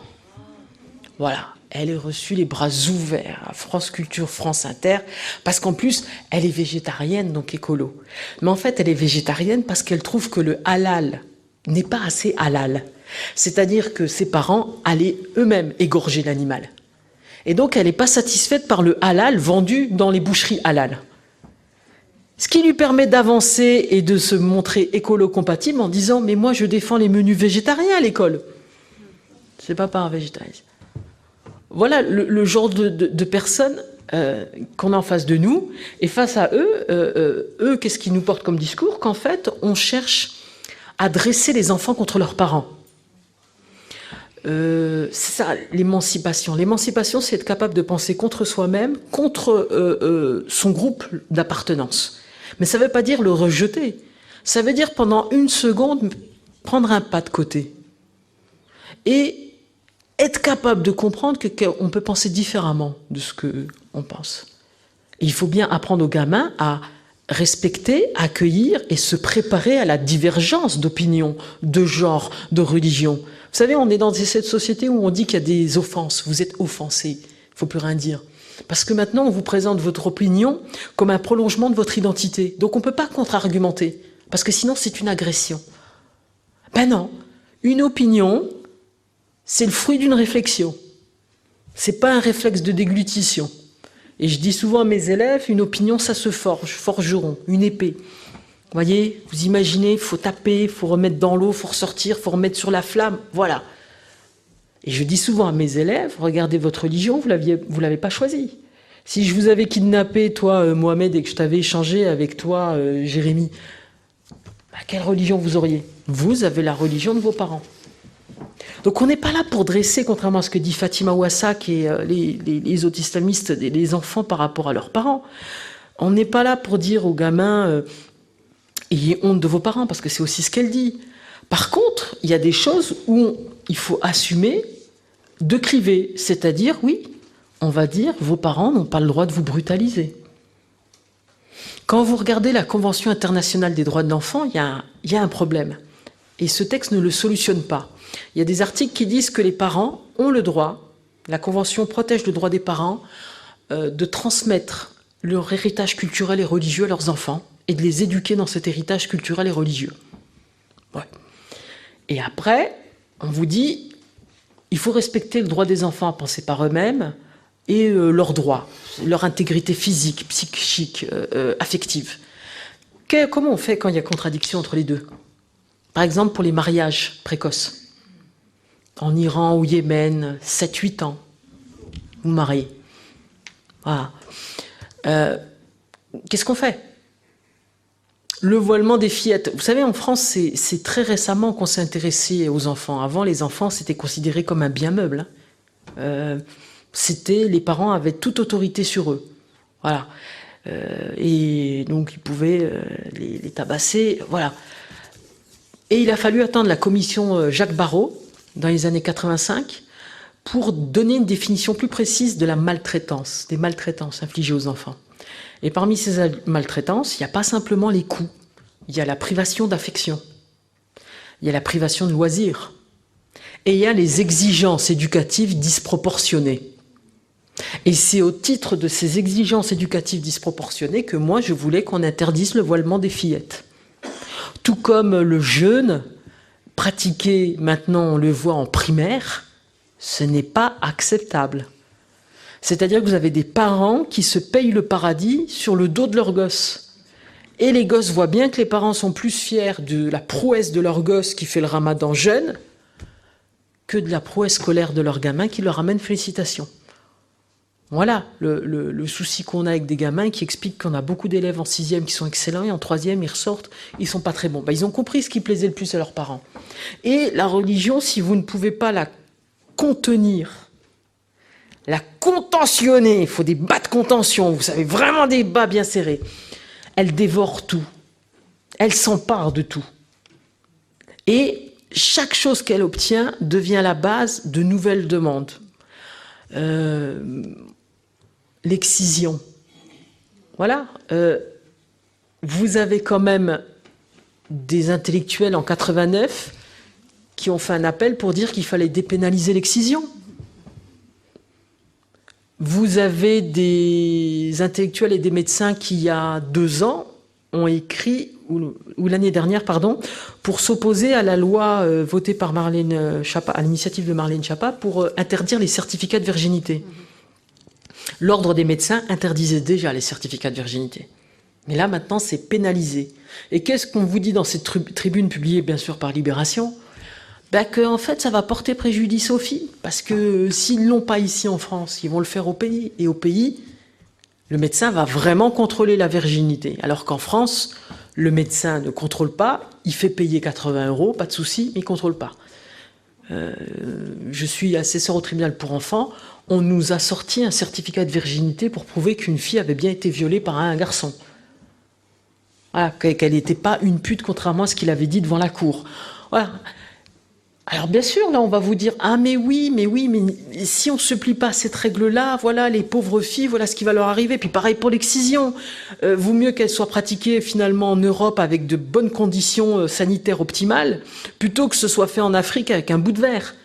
Voilà. Elle est reçue les bras ouverts à France Culture, France Inter, parce qu'en plus, elle est végétarienne, donc écolo. Mais en fait, elle est végétarienne parce qu'elle trouve que le halal n'est pas assez halal. C'est-à-dire que ses parents allaient eux-mêmes égorger l'animal. Et donc, elle n'est pas satisfaite par le halal vendu dans les boucheries halal. Ce qui lui permet d'avancer et de se montrer écolo-compatible en disant « Mais moi, je défends les menus végétariens à l'école. » C'est pas par un végétarien. Voilà le genre de personnes qu'on a en face de nous. Et face à eux, qu'est-ce qu'ils nous portent comme discours? Qu'en fait, on cherche à dresser les enfants contre leurs parents. C'est ça, l'émancipation. L'émancipation, c'est être capable de penser contre soi-même, contre son groupe d'appartenance. Mais ça ne veut pas dire le rejeter. Ça veut dire pendant une seconde, prendre un pas de côté. Et être capable de comprendre qu'on peut penser différemment de ce qu'on pense. Et il faut bien apprendre aux gamins à respecter, accueillir et se préparer à la divergence d'opinion, de genre, de religion. Vous savez, on est dans cette société où on dit qu'il y a des offenses. Vous êtes offensé. Il ne faut plus rien dire. Parce que maintenant, on vous présente votre opinion comme un prolongement de votre identité. Donc on ne peut pas contre-argumenter. Parce que sinon, c'est une agression. Ben non. Une opinion, c'est le fruit d'une réflexion. C'est pas un réflexe de déglutition. Et je dis souvent à mes élèves, une opinion, ça se forge, forgeron, une épée. Vous voyez, vous imaginez, il faut taper, il faut remettre dans l'eau, il faut ressortir, il faut remettre sur la flamme, voilà. Et je dis souvent à mes élèves, regardez votre religion, vous l'avez pas choisie. Si je vous avais kidnappé, toi, Mohamed, et que je t'avais échangé avec toi, Jérémy, quelle religion vous auriez? Vous avez la religion de vos parents. Donc on n'est pas là pour dresser, contrairement à ce que dit Fatima Ouassak et les autres islamistes, les enfants par rapport à leurs parents. On n'est pas là pour dire aux gamins ayez honte de vos parents, parce que c'est aussi ce qu'elle dit. Par contre, il y a des choses où il faut assumer de cliver. C'est-à-dire, oui, on va dire vos parents n'ont pas le droit de vous brutaliser. Quand vous regardez la Convention internationale des droits de l'enfant, il y a un problème. Et ce texte ne le solutionne pas. Il y a des articles qui disent que les parents ont le droit, la Convention protège le droit des parents, de transmettre leur héritage culturel et religieux à leurs enfants et de les éduquer dans cet héritage culturel et religieux. Ouais. Et après, on vous dit, il faut respecter le droit des enfants à penser par eux-mêmes et leurs droits, leur intégrité physique, psychique, affective. Comment on fait quand il y a contradiction entre les deux? Par exemple, pour les mariages précoces. En Iran ou Yémen, 7-8 ans, vous mariez. Voilà. Qu'est-ce qu'on fait? Le voilement des fillettes. Vous savez, en France, c'est très récemment qu'on s'est intéressé aux enfants. Avant, les enfants, c'était considéré comme un bien meuble. Les parents avaient toute autorité sur eux. Voilà. Et donc, ils pouvaient les tabasser. Voilà. Et il a fallu attendre la commission Jacques Barrot, dans les années 85, pour donner une définition plus précise de la maltraitance, des maltraitances infligées aux enfants. Et parmi ces maltraitances, il n'y a pas simplement les coups, il y a la privation d'affection, il y a la privation de loisirs, et il y a les exigences éducatives disproportionnées. Et c'est au titre de ces exigences éducatives disproportionnées que moi, je voulais qu'on interdise le voilement des fillettes. Tout comme le jeûne, pratiqué maintenant, on le voit en primaire, ce n'est pas acceptable. C'est-à-dire que vous avez des parents qui se payent le paradis sur le dos de leurs gosses. Et les gosses voient bien que les parents sont plus fiers de la prouesse de leur gosse qui fait le ramadan jeune que de la prouesse scolaire de leur gamin qui leur amène félicitations. Voilà le souci qu'on a avec des gamins qui expliquent qu'on a beaucoup d'élèves en 6e qui sont excellents et en 3e ils ressortent, ils sont pas très bons. Ils ont compris ce qui plaisait le plus à leurs parents. Et la religion, si vous ne pouvez pas la contenir, la contentionner, il faut des bas de contention, vous savez, vraiment des bas bien serrés, elle dévore tout, elle s'empare de tout. Et chaque chose qu'elle obtient devient la base de nouvelles demandes. L'excision. Voilà. Vous avez quand même des intellectuels en 89 qui ont fait un appel pour dire qu'il fallait dépénaliser l'excision. Vous avez des intellectuels et des médecins qui, il y a 2 ans, ont écrit, ou l'année dernière, pardon, pour s'opposer à la loi votée par Marlène Schiappa, à l'initiative de Marlène Schiappa, pour interdire les certificats de virginité. L'ordre des médecins interdisait déjà les certificats de virginité. Mais là, maintenant, c'est pénalisé. Et qu'est-ce qu'on vous dit dans cette tribune publiée, bien sûr, par Libération ? En fait, ça va porter préjudice aux filles. Parce que s'ils ne l'ont pas ici en France, ils vont le faire au pays. Et au pays, le médecin va vraiment contrôler la virginité. Alors qu'en France, le médecin ne contrôle pas, il fait payer 80 €, pas de souci, mais il ne contrôle pas. Je suis assesseur au tribunal pour enfants. On nous a sorti un certificat de virginité pour prouver qu'une fille avait bien été violée par un garçon. Voilà, qu'elle n'était pas une pute, contrairement à ce qu'il avait dit devant la cour. Voilà. Alors bien sûr, là on va vous dire « Ah mais oui, mais si on ne se plie pas à cette règle-là, voilà, les pauvres filles, voilà ce qui va leur arriver. » Puis pareil pour l'excision. Vaut mieux qu'elle soit pratiquée finalement en Europe avec de bonnes conditions sanitaires optimales, plutôt que ce soit fait en Afrique avec un bout de verre.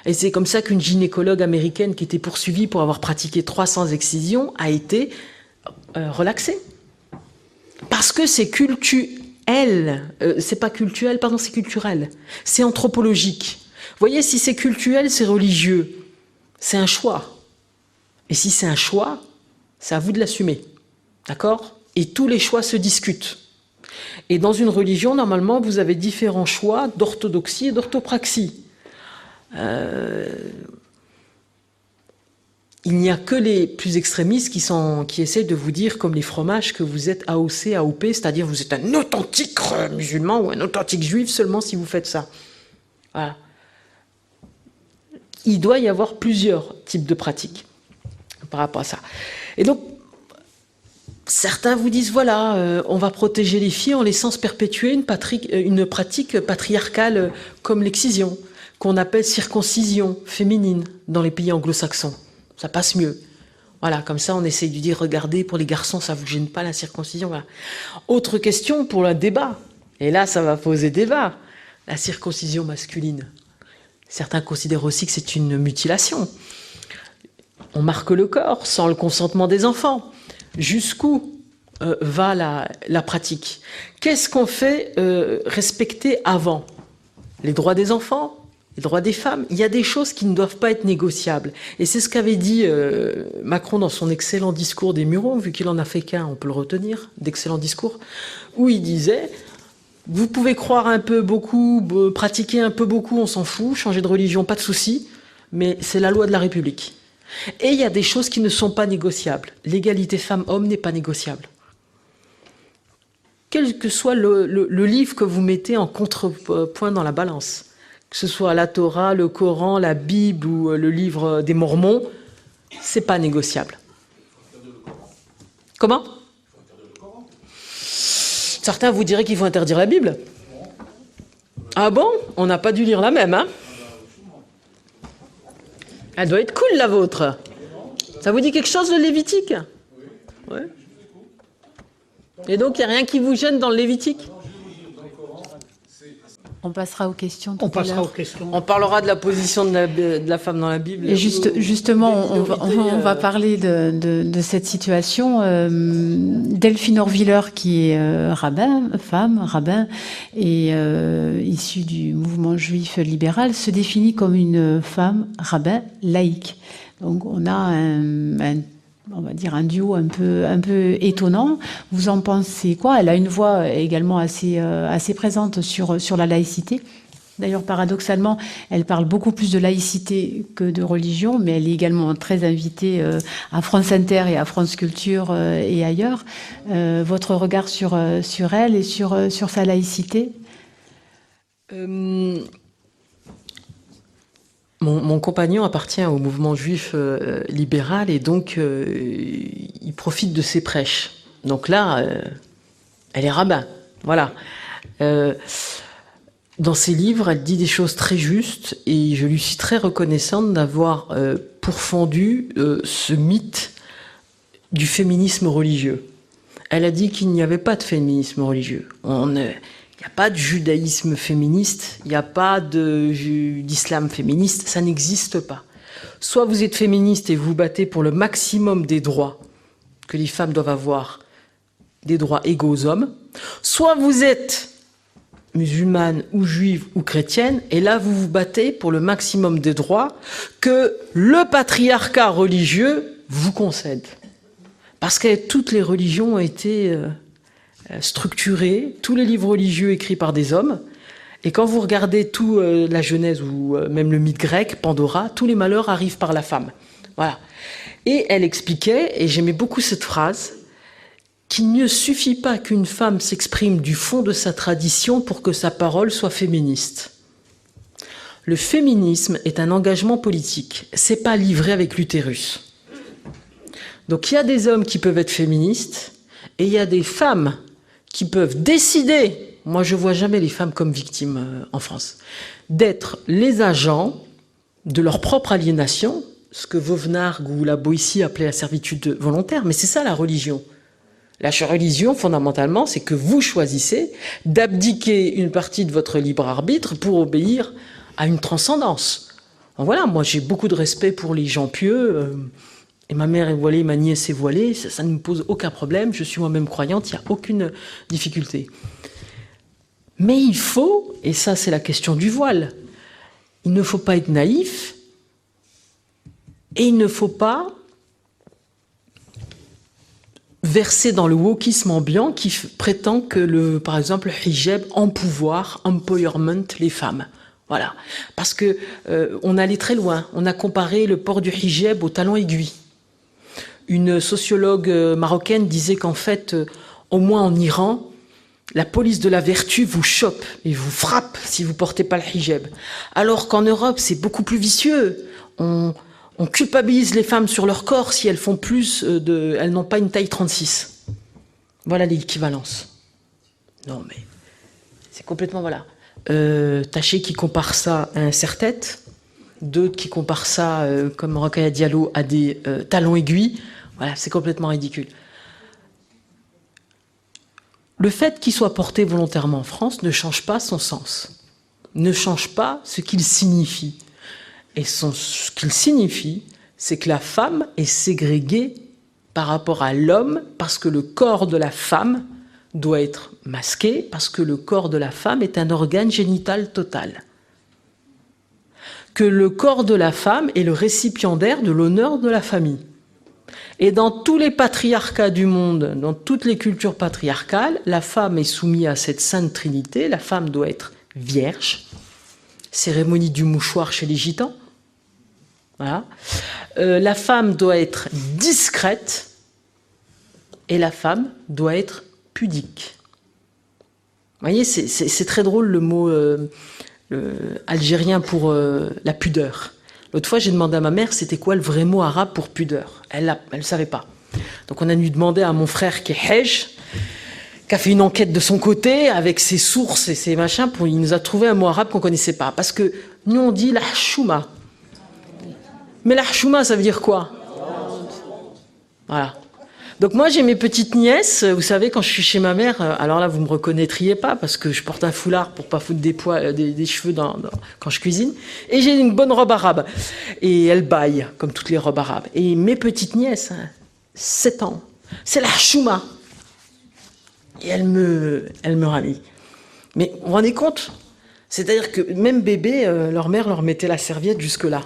Et c'est comme ça qu'une gynécologue américaine qui était poursuivie pour avoir pratiqué 300 excisions a été relaxée. Parce que c'est culturel. C'est pas culturel, pardon, c'est culturel. C'est anthropologique. Vous voyez, si c'est culturel, c'est religieux. C'est un choix. Et si c'est un choix, c'est à vous de l'assumer. D'accord ? Et tous les choix se discutent. Et dans une religion, normalement, vous avez différents choix d'orthodoxie et d'orthopraxie. Il n'y a que les plus extrémistes qui essaient de vous dire, comme les fromages, que vous êtes AOC, AOP, c'est-à-dire vous êtes un authentique musulman ou un authentique juif seulement si vous faites ça. Voilà. Il doit y avoir plusieurs types de pratiques par rapport à ça. Et donc, certains vous disent, voilà, on va protéger les filles en laissant se perpétuer une pratique patriarcale comme l'excision, qu'on appelle circoncision féminine dans les pays anglo-saxons. Ça passe mieux. Voilà, comme ça, on essaye de dire, regardez, pour les garçons, ça ne vous gêne pas la circoncision. Voilà. Autre question pour le débat. Et là, ça va poser débat. La circoncision masculine. Certains considèrent aussi que c'est une mutilation. On marque le corps sans le consentement des enfants. Jusqu'où va la pratique? Qu'est-ce qu'on fait respecter avant? Les droits des enfants? Les droits des femmes, il y a des choses qui ne doivent pas être négociables. Et c'est ce qu'avait dit Macron dans son excellent discours des Mureaux, vu qu'il en a fait qu'un, on peut le retenir, d'excellents discours, où il disait, vous pouvez croire un peu beaucoup, pratiquer un peu beaucoup, on s'en fout, changer de religion, pas de souci, mais c'est la loi de la République. Et il y a des choses qui ne sont pas négociables. L'égalité femmes-hommes n'est pas négociable. Quel que soit le livre que vous mettez en contrepoint dans la balance, que ce soit la Torah, le Coran, la Bible ou le livre des Mormons, c'est pas négociable. Comment ? Certains vous diraient qu'il faut interdire la Bible. Ah bon ? On n'a pas dû lire la même, hein ? Elle doit être cool, la vôtre. Ça vous dit quelque chose, le Lévitique ? Ouais. Et donc, il n'y a rien qui vous gêne dans le Lévitique ? On passera aux questions tout On à passera l'heure. aux questions. On parlera de la position de la femme dans la Bible. Et justement, on va parler de cette situation. Delphine Orviller, qui est rabbin, et issue du mouvement juif libéral, se définit comme une femme rabbin laïque. Donc on a on va dire un duo un peu étonnant. Vous en pensez quoi? Elle a une voix également assez présente sur la laïcité. D'ailleurs, paradoxalement, elle parle beaucoup plus de laïcité que de religion, mais elle est également très invitée à France Inter et à France Culture et ailleurs. Votre regard sur elle et sur sa laïcité? Mon compagnon appartient au mouvement juif libéral et donc il profite de ses prêches. Donc là, elle est rabbin. Voilà. Dans ses livres, elle dit des choses très justes et je lui suis très reconnaissante d'avoir pourfendu ce mythe du féminisme religieux. Elle a dit qu'il n'y avait pas de féminisme religieux. Il n'y a pas de judaïsme féministe, il n'y a pas d'islam féministe, ça n'existe pas. Soit vous êtes féministe et vous vous battez pour le maximum des droits que les femmes doivent avoir, des droits égaux aux hommes, soit vous êtes musulmane ou juive ou chrétienne, et là vous vous battez pour le maximum des droits que le patriarcat religieux vous concède. Parce que toutes les religions ont été structurées, tous les livres religieux écrits par des hommes, et quand vous regardez tout la Genèse ou même le mythe grec, Pandora, tous les malheurs arrivent par la femme. Voilà. Et elle expliquait, et j'aimais beaucoup cette phrase, qu'il ne suffit pas qu'une femme s'exprime du fond de sa tradition pour que sa parole soit féministe. Le féminisme est un engagement politique, c'est pas livré avec l'utérus. Donc il y a des hommes qui peuvent être féministes et il y a des femmes qui peuvent décider, moi je vois jamais les femmes comme victimes en France, d'être les agents de leur propre aliénation, ce que Vauvenargues ou la Boétie appelait la servitude volontaire, mais c'est ça la religion. La religion, fondamentalement, c'est que vous choisissez d'abdiquer une partie de votre libre arbitre pour obéir à une transcendance. Donc voilà, moi j'ai beaucoup de respect pour les gens pieux, et ma mère est voilée, ma nièce est voilée, ça ne me pose aucun problème, je suis moi-même croyante, il n'y a aucune difficulté. Mais il faut, et ça c'est la question du voile, il ne faut pas être naïf, et il ne faut pas verser dans le wokisme ambiant qui prétend que, par exemple, le hijab empowerment les femmes. Voilà. Parce que on allait très loin. On a comparé le port du hijab au talon aiguille. Une sociologue marocaine disait qu'en fait, au moins en Iran, la police de la vertu vous chope et vous frappe si vous portez pas le hijab. Alors qu'en Europe, c'est beaucoup plus vicieux. On culpabilise les femmes sur leur corps si elles font plus elles n'ont pas une taille 36. Voilà l'équivalence. Non mais c'est complètement voilà. Taché qui compare ça à un serre-tête, d'autres qui comparent ça, comme Rokhaya Diallo, à des talons aiguilles. Voilà, c'est complètement ridicule. Le fait qu'il soit porté volontairement en France ne change pas son sens, ne change pas ce qu'il signifie. Et ce qu'il signifie, c'est que la femme est ségrégée par rapport à l'homme parce que le corps de la femme doit être masqué, parce que le corps de la femme est un organe génital total. Que le corps de la femme est le récipiendaire de l'honneur de la famille. Et dans tous les patriarcats du monde, dans toutes les cultures patriarcales, la femme est soumise à cette sainte trinité. La femme doit être vierge, cérémonie du mouchoir chez les gitans. Voilà. La femme doit être discrète et la femme doit être pudique. Vous voyez, c'est très drôle le mot algérien pour la pudeur. L'autre fois, j'ai demandé à ma mère c'était quoi le vrai mot arabe pour pudeur. Elle ne savait pas. Donc on a dû demander à mon frère qui est Hej, qui a fait une enquête de son côté avec ses sources et ses machins, il nous a trouvé un mot arabe qu'on ne connaissait pas. Parce que nous on dit la chouma. Mais la chouma, ça veut dire quoi? Voilà. Donc moi, j'ai mes petites nièces. Vous savez, quand je suis chez ma mère, alors là, vous me reconnaîtriez pas parce que je porte un foulard pour pas foutre des poils, des cheveux quand je cuisine. Et j'ai une bonne robe arabe. Et elle baille, comme toutes les robes arabes. Et mes petites nièces, 7 ans, c'est la chouma. Et elle me ramille. Mais vous vous rendez compte? C'est-à-dire que même bébé, leur mère leur mettait la serviette jusque-là.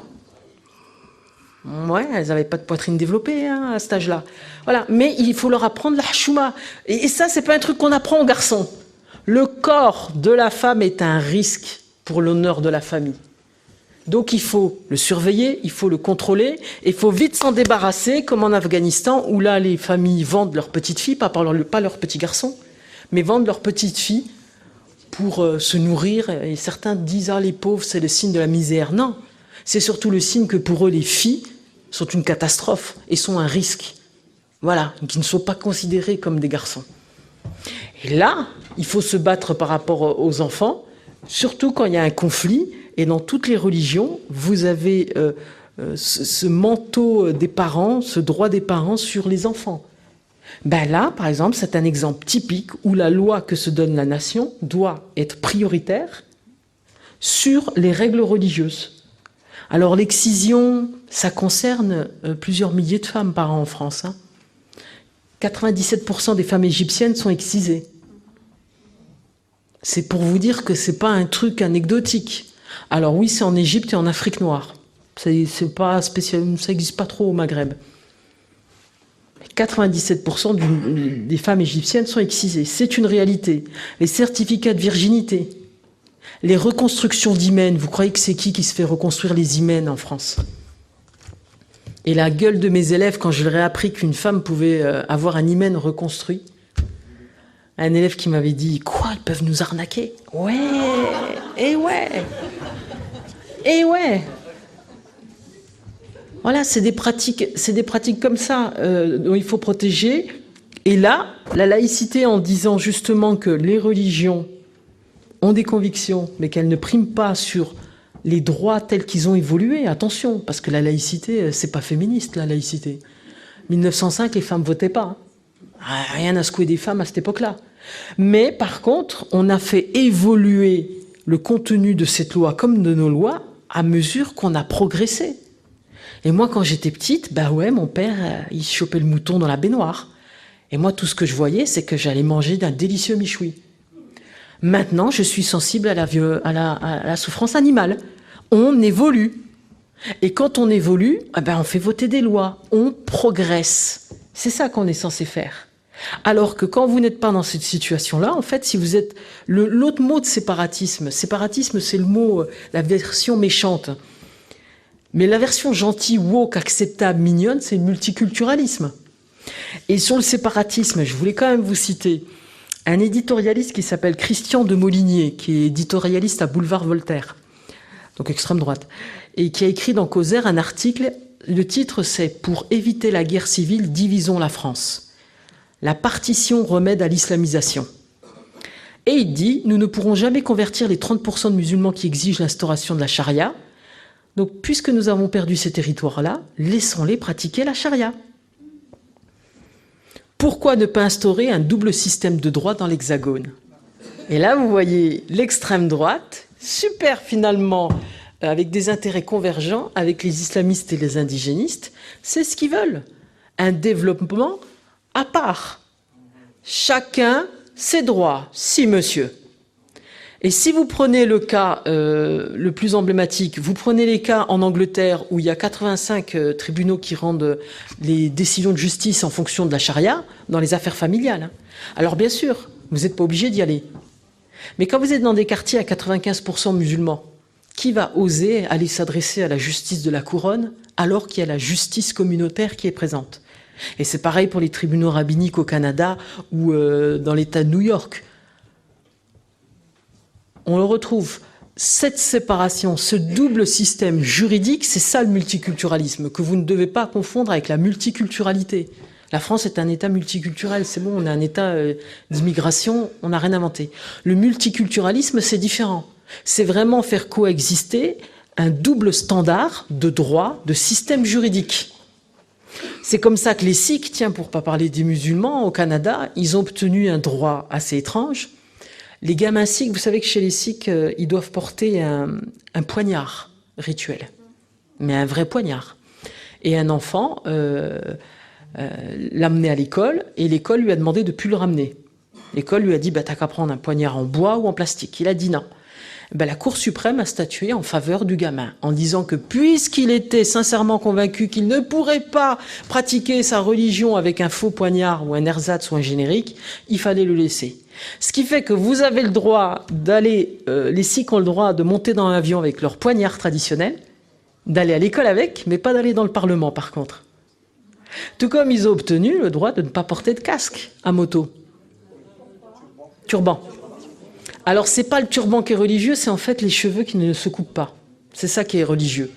Ouais, elles n'avaient pas de poitrine développée à cet âge-là. Voilà, mais il faut leur apprendre la chouma. Et ça, c'est pas un truc qu'on apprend aux garçons. Le corps de la femme est un risque pour l'honneur de la famille. Donc il faut le surveiller, il faut le contrôler, et il faut vite s'en débarrasser, comme en Afghanistan, où là, les familles vendent leurs petites filles, pas leurs petits garçons, mais vendent leurs petites filles pour se nourrir. Et certains disent « Ah, les pauvres, c'est le signe de la misère ». Non, c'est surtout le signe que pour eux, les filles sont une catastrophe et sont un risque. Voilà, qui ne sont pas considérés comme des garçons. Et là, il faut se battre par rapport aux enfants, surtout quand il y a un conflit. Et dans toutes les religions, vous avez ce manteau des parents, ce droit des parents sur les enfants. Ben là, par exemple, c'est un exemple typique où la loi que se donne la nation doit être prioritaire sur les règles religieuses. Alors l'excision, ça concerne plusieurs milliers de femmes par an en France. 97% des femmes égyptiennes sont excisées. C'est pour vous dire que c'est pas un truc anecdotique. Alors oui, c'est en Égypte et en Afrique noire. C'est pas spécial, ça n'existe pas trop au Maghreb. 97% des femmes égyptiennes sont excisées. C'est une réalité. Les certificats de virginité, les reconstructions d'hymen, vous croyez que c'est qui se fait reconstruire les hymens en France? Et la gueule de mes élèves quand je leur ai appris qu'une femme pouvait avoir un hymen reconstruit. Un élève qui m'avait dit « Quoi, ils peuvent nous arnaquer ?» Ouais, et ouais, et ouais. Voilà, c'est des pratiques comme ça dont il faut protéger. Et là, la laïcité en disant justement que les religions ont des convictions, mais qu'elles ne priment pas sur les droits tels qu'ils ont évolué. Attention, parce que la laïcité, c'est pas féministe, la laïcité. 1905, les femmes votaient pas. Rien à secouer des femmes à cette époque-là. Mais par contre, on a fait évoluer le contenu de cette loi comme de nos lois à mesure qu'on a progressé. Et moi, quand j'étais petite, bah ouais, mon père, il chopait le mouton dans la baignoire. Et moi, tout ce que je voyais, c'est que j'allais manger d'un délicieux michoui. Maintenant, je suis sensible à la souffrance animale. On évolue. Et quand on évolue, eh ben, on fait voter des lois. On progresse. C'est ça qu'on est censé faire. Alors que quand vous n'êtes pas dans cette situation-là, en fait, si vous êtes... L'autre mot de séparatisme, c'est le mot, la version méchante. Mais la version gentille, woke, acceptable, mignonne, c'est le multiculturalisme. Et sur le séparatisme, je voulais quand même vous citer un éditorialiste qui s'appelle Christian de Molinier, qui est éditorialiste à Boulevard Voltaire, donc extrême droite, et qui a écrit dans Causeur un article, le titre c'est « Pour éviter la guerre civile, divisons la France. La partition remède à l'islamisation ». Et il dit « Nous ne pourrons jamais convertir les 30% de musulmans qui exigent l'instauration de la charia. Donc, puisque nous avons perdu ces territoires-là, laissons-les pratiquer la charia. » Pourquoi ne pas instaurer un double système de droit dans l'Hexagone? Et là, vous voyez l'extrême droite, super finalement, avec des intérêts convergents avec les islamistes et les indigénistes. C'est ce qu'ils veulent. Un développement à part. Chacun ses droits. Si, monsieur. Et si vous prenez le cas le plus emblématique, vous prenez les cas en Angleterre où il y a 85 tribunaux qui rendent les décisions de justice en fonction de la charia dans les affaires familiales. Alors bien sûr, vous n'êtes pas obligé d'y aller. Mais quand vous êtes dans des quartiers à 95% musulmans, qui va oser aller s'adresser à la justice de la couronne alors qu'il y a la justice communautaire qui est présente? Et c'est pareil pour les tribunaux rabbiniques au Canada ou dans l'État de New York. On le retrouve, cette séparation, ce double système juridique, c'est ça le multiculturalisme, que vous ne devez pas confondre avec la multiculturalité. La France est un État multiculturel, c'est bon, on a un État d'immigration, on n'a rien inventé. Le multiculturalisme, c'est différent. C'est vraiment faire coexister un double standard de droit, de système juridique. C'est comme ça que les Sikhs, tiens, pour pas parler des musulmans, au Canada, ils ont obtenu un droit assez étrange. Les gamins sikhs, vous savez que chez les Sikhs, ils doivent porter un poignard rituel, mais un vrai poignard. Et un enfant l'amenait à l'école, et l'école lui a demandé de ne plus le ramener. L'école lui a dit, bah, t'as qu'à prendre un poignard en bois ou en plastique. Il a dit non. Ben, la Cour suprême a statué en faveur du gamin, en disant que puisqu'il était sincèrement convaincu qu'il ne pourrait pas pratiquer sa religion avec un faux poignard ou un ersatz ou un générique, il fallait le laisser. Ce qui fait que vous avez le droit d'aller, les Sikhs ont le droit de monter dans un avion avec leur poignard traditionnel, d'aller à l'école avec, mais pas d'aller dans le Parlement par contre. Tout comme ils ont obtenu le droit de ne pas porter de casque à moto. Turban. Alors, c'est pas le turban qui est religieux, c'est en fait les cheveux qui ne se coupent pas. C'est ça qui est religieux.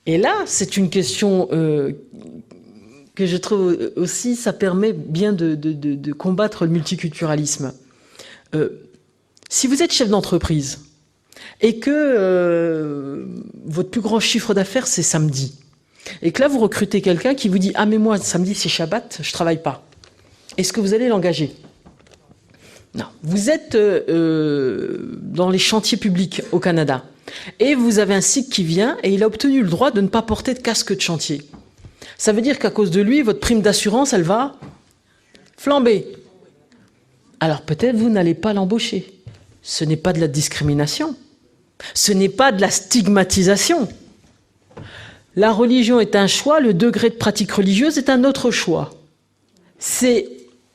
Et là, c'est une question que je trouve aussi, ça permet bien de combattre le multiculturalisme. Si vous êtes chef d'entreprise et que votre plus grand chiffre d'affaires, c'est samedi, et que là, vous recrutez quelqu'un qui vous dit « Ah, mais moi, samedi, c'est Shabbat, je travaille pas », est-ce que vous allez l'engager ? Non. Vous êtes dans les chantiers publics au Canada et vous avez un Sikh qui vient et il a obtenu le droit de ne pas porter de casque de chantier. Ça veut dire qu'à cause de lui, votre prime d'assurance, elle va flamber. Alors peut-être vous n'allez pas l'embaucher. Ce n'est pas de la discrimination. Ce n'est pas de la stigmatisation. La religion est un choix, le degré de pratique religieuse est un autre choix.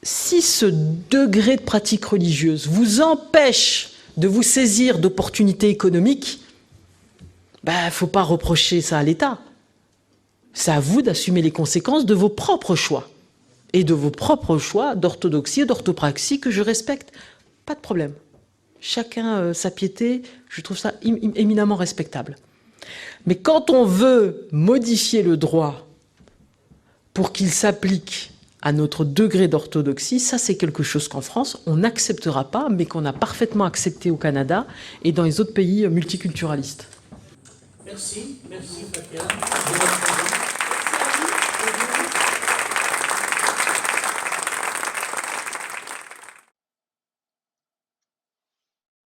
Si ce degré de pratique religieuse vous empêche de vous saisir d'opportunités économiques, il ne faut pas reprocher ça à l'État. C'est à vous d'assumer les conséquences de vos propres choix. Et de vos propres choix d'orthodoxie et d'orthopraxie que je respecte. Pas de problème. Chacun sa piété, je trouve ça éminemment respectable. Mais quand on veut modifier le droit pour qu'il s'applique à notre degré d'orthodoxie, ça c'est quelque chose qu'en France, on n'acceptera pas, mais qu'on a parfaitement accepté au Canada et dans les autres pays multiculturalistes. Merci Fatia.